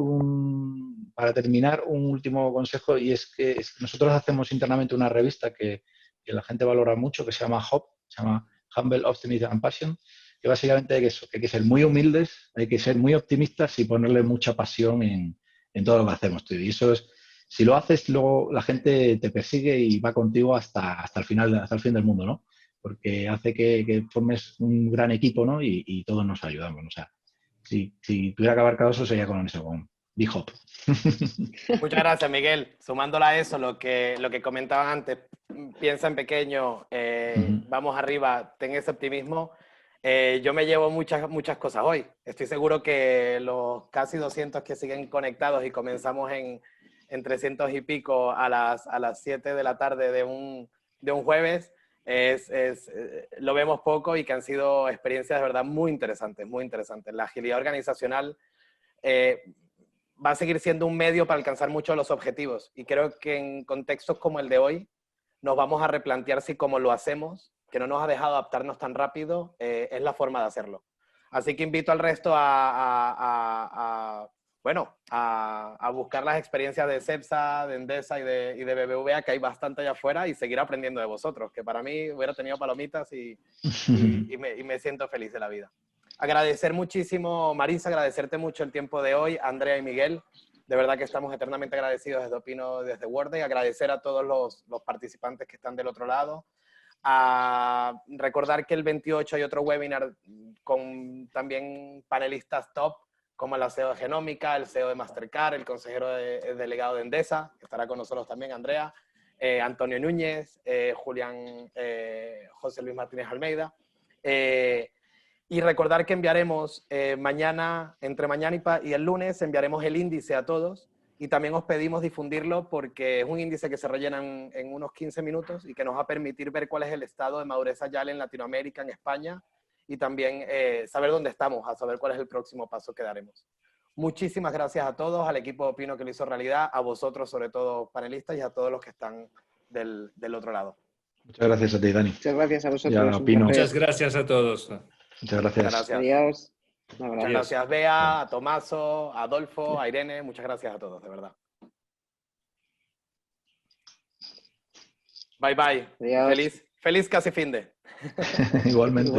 [SPEAKER 8] para terminar, un último consejo, y es que nosotros hacemos internamente una revista que la gente valora mucho, que se llama HOP, se llama Humble, Optimism and Passion, que básicamente hay que ser muy humildes, hay que ser muy optimistas y ponerle mucha pasión en todo lo que hacemos, tío. Y eso es, si lo haces, luego la gente te persigue y va contigo hasta el final, hasta el fin del mundo, ¿no? Porque hace que formes un gran equipo, ¿no? Y todos nos ayudamos, ¿no? O sea, si tuviera que abarcar eso sería con eso, con Big Hop.
[SPEAKER 5] Muchas gracias, Miguel. Sumándola a eso, lo que comentaban antes, piensa en pequeño, vamos arriba, ten ese optimismo. Yo me llevo muchas cosas hoy. Estoy seguro que los casi 200 que siguen conectados y comenzamos en 300 y pico a las 7 de la tarde de un jueves, lo vemos poco y que han sido experiencias de verdad muy interesantes, muy interesantes. La agilidad organizacional va a seguir siendo un medio para alcanzar muchos de los objetivos y creo que en contextos como el de hoy nos vamos a replantear si como lo hacemos, que no nos ha dejado adaptarnos tan rápido, es la forma de hacerlo. Así que invito al resto a buscar las experiencias de Cepsa, de Endesa y de BBVA, que hay bastante allá afuera, y seguir aprendiendo de vosotros, que para mí hubiera tenido palomitas y me siento feliz de la vida. Agradecer muchísimo, Marisa, agradecerte mucho el tiempo de hoy, Andrea y Miguel. De verdad que estamos eternamente agradecidos desde Opino, desde Worday. Agradecer a todos los participantes que están del otro lado. A recordar que el 28 hay otro webinar con también panelistas top, como la CEO de Genómica, el CEO de Mastercard, el consejero delegado de Endesa, que estará con nosotros también, Andrea, Antonio Núñez, Julián, José Luis Martínez Almeida. Y recordar que enviaremos entre mañana y el lunes, enviaremos el índice a todos y también os pedimos difundirlo porque es un índice que se rellena en unos 15 minutos y que nos va a permitir ver cuál es el estado de madurez Agile en Latinoamérica, en España y también saber dónde estamos, a saber cuál es el próximo paso que daremos. Muchísimas gracias a todos, al equipo de Opino que lo hizo realidad, a vosotros sobre todo panelistas y a todos los que están del otro lado.
[SPEAKER 8] Muchas gracias a ti, Dani.
[SPEAKER 6] Muchas gracias a vosotros.
[SPEAKER 7] Muchas gracias a todos.
[SPEAKER 8] Muchas gracias.
[SPEAKER 6] Adiós.
[SPEAKER 5] Muchas gracias, Bea, a Tomaso, a Adolfo, a Irene. Muchas gracias a todos, de verdad. Bye, bye.
[SPEAKER 6] Adiós.
[SPEAKER 5] Feliz casi fin de.
[SPEAKER 8] Igualmente.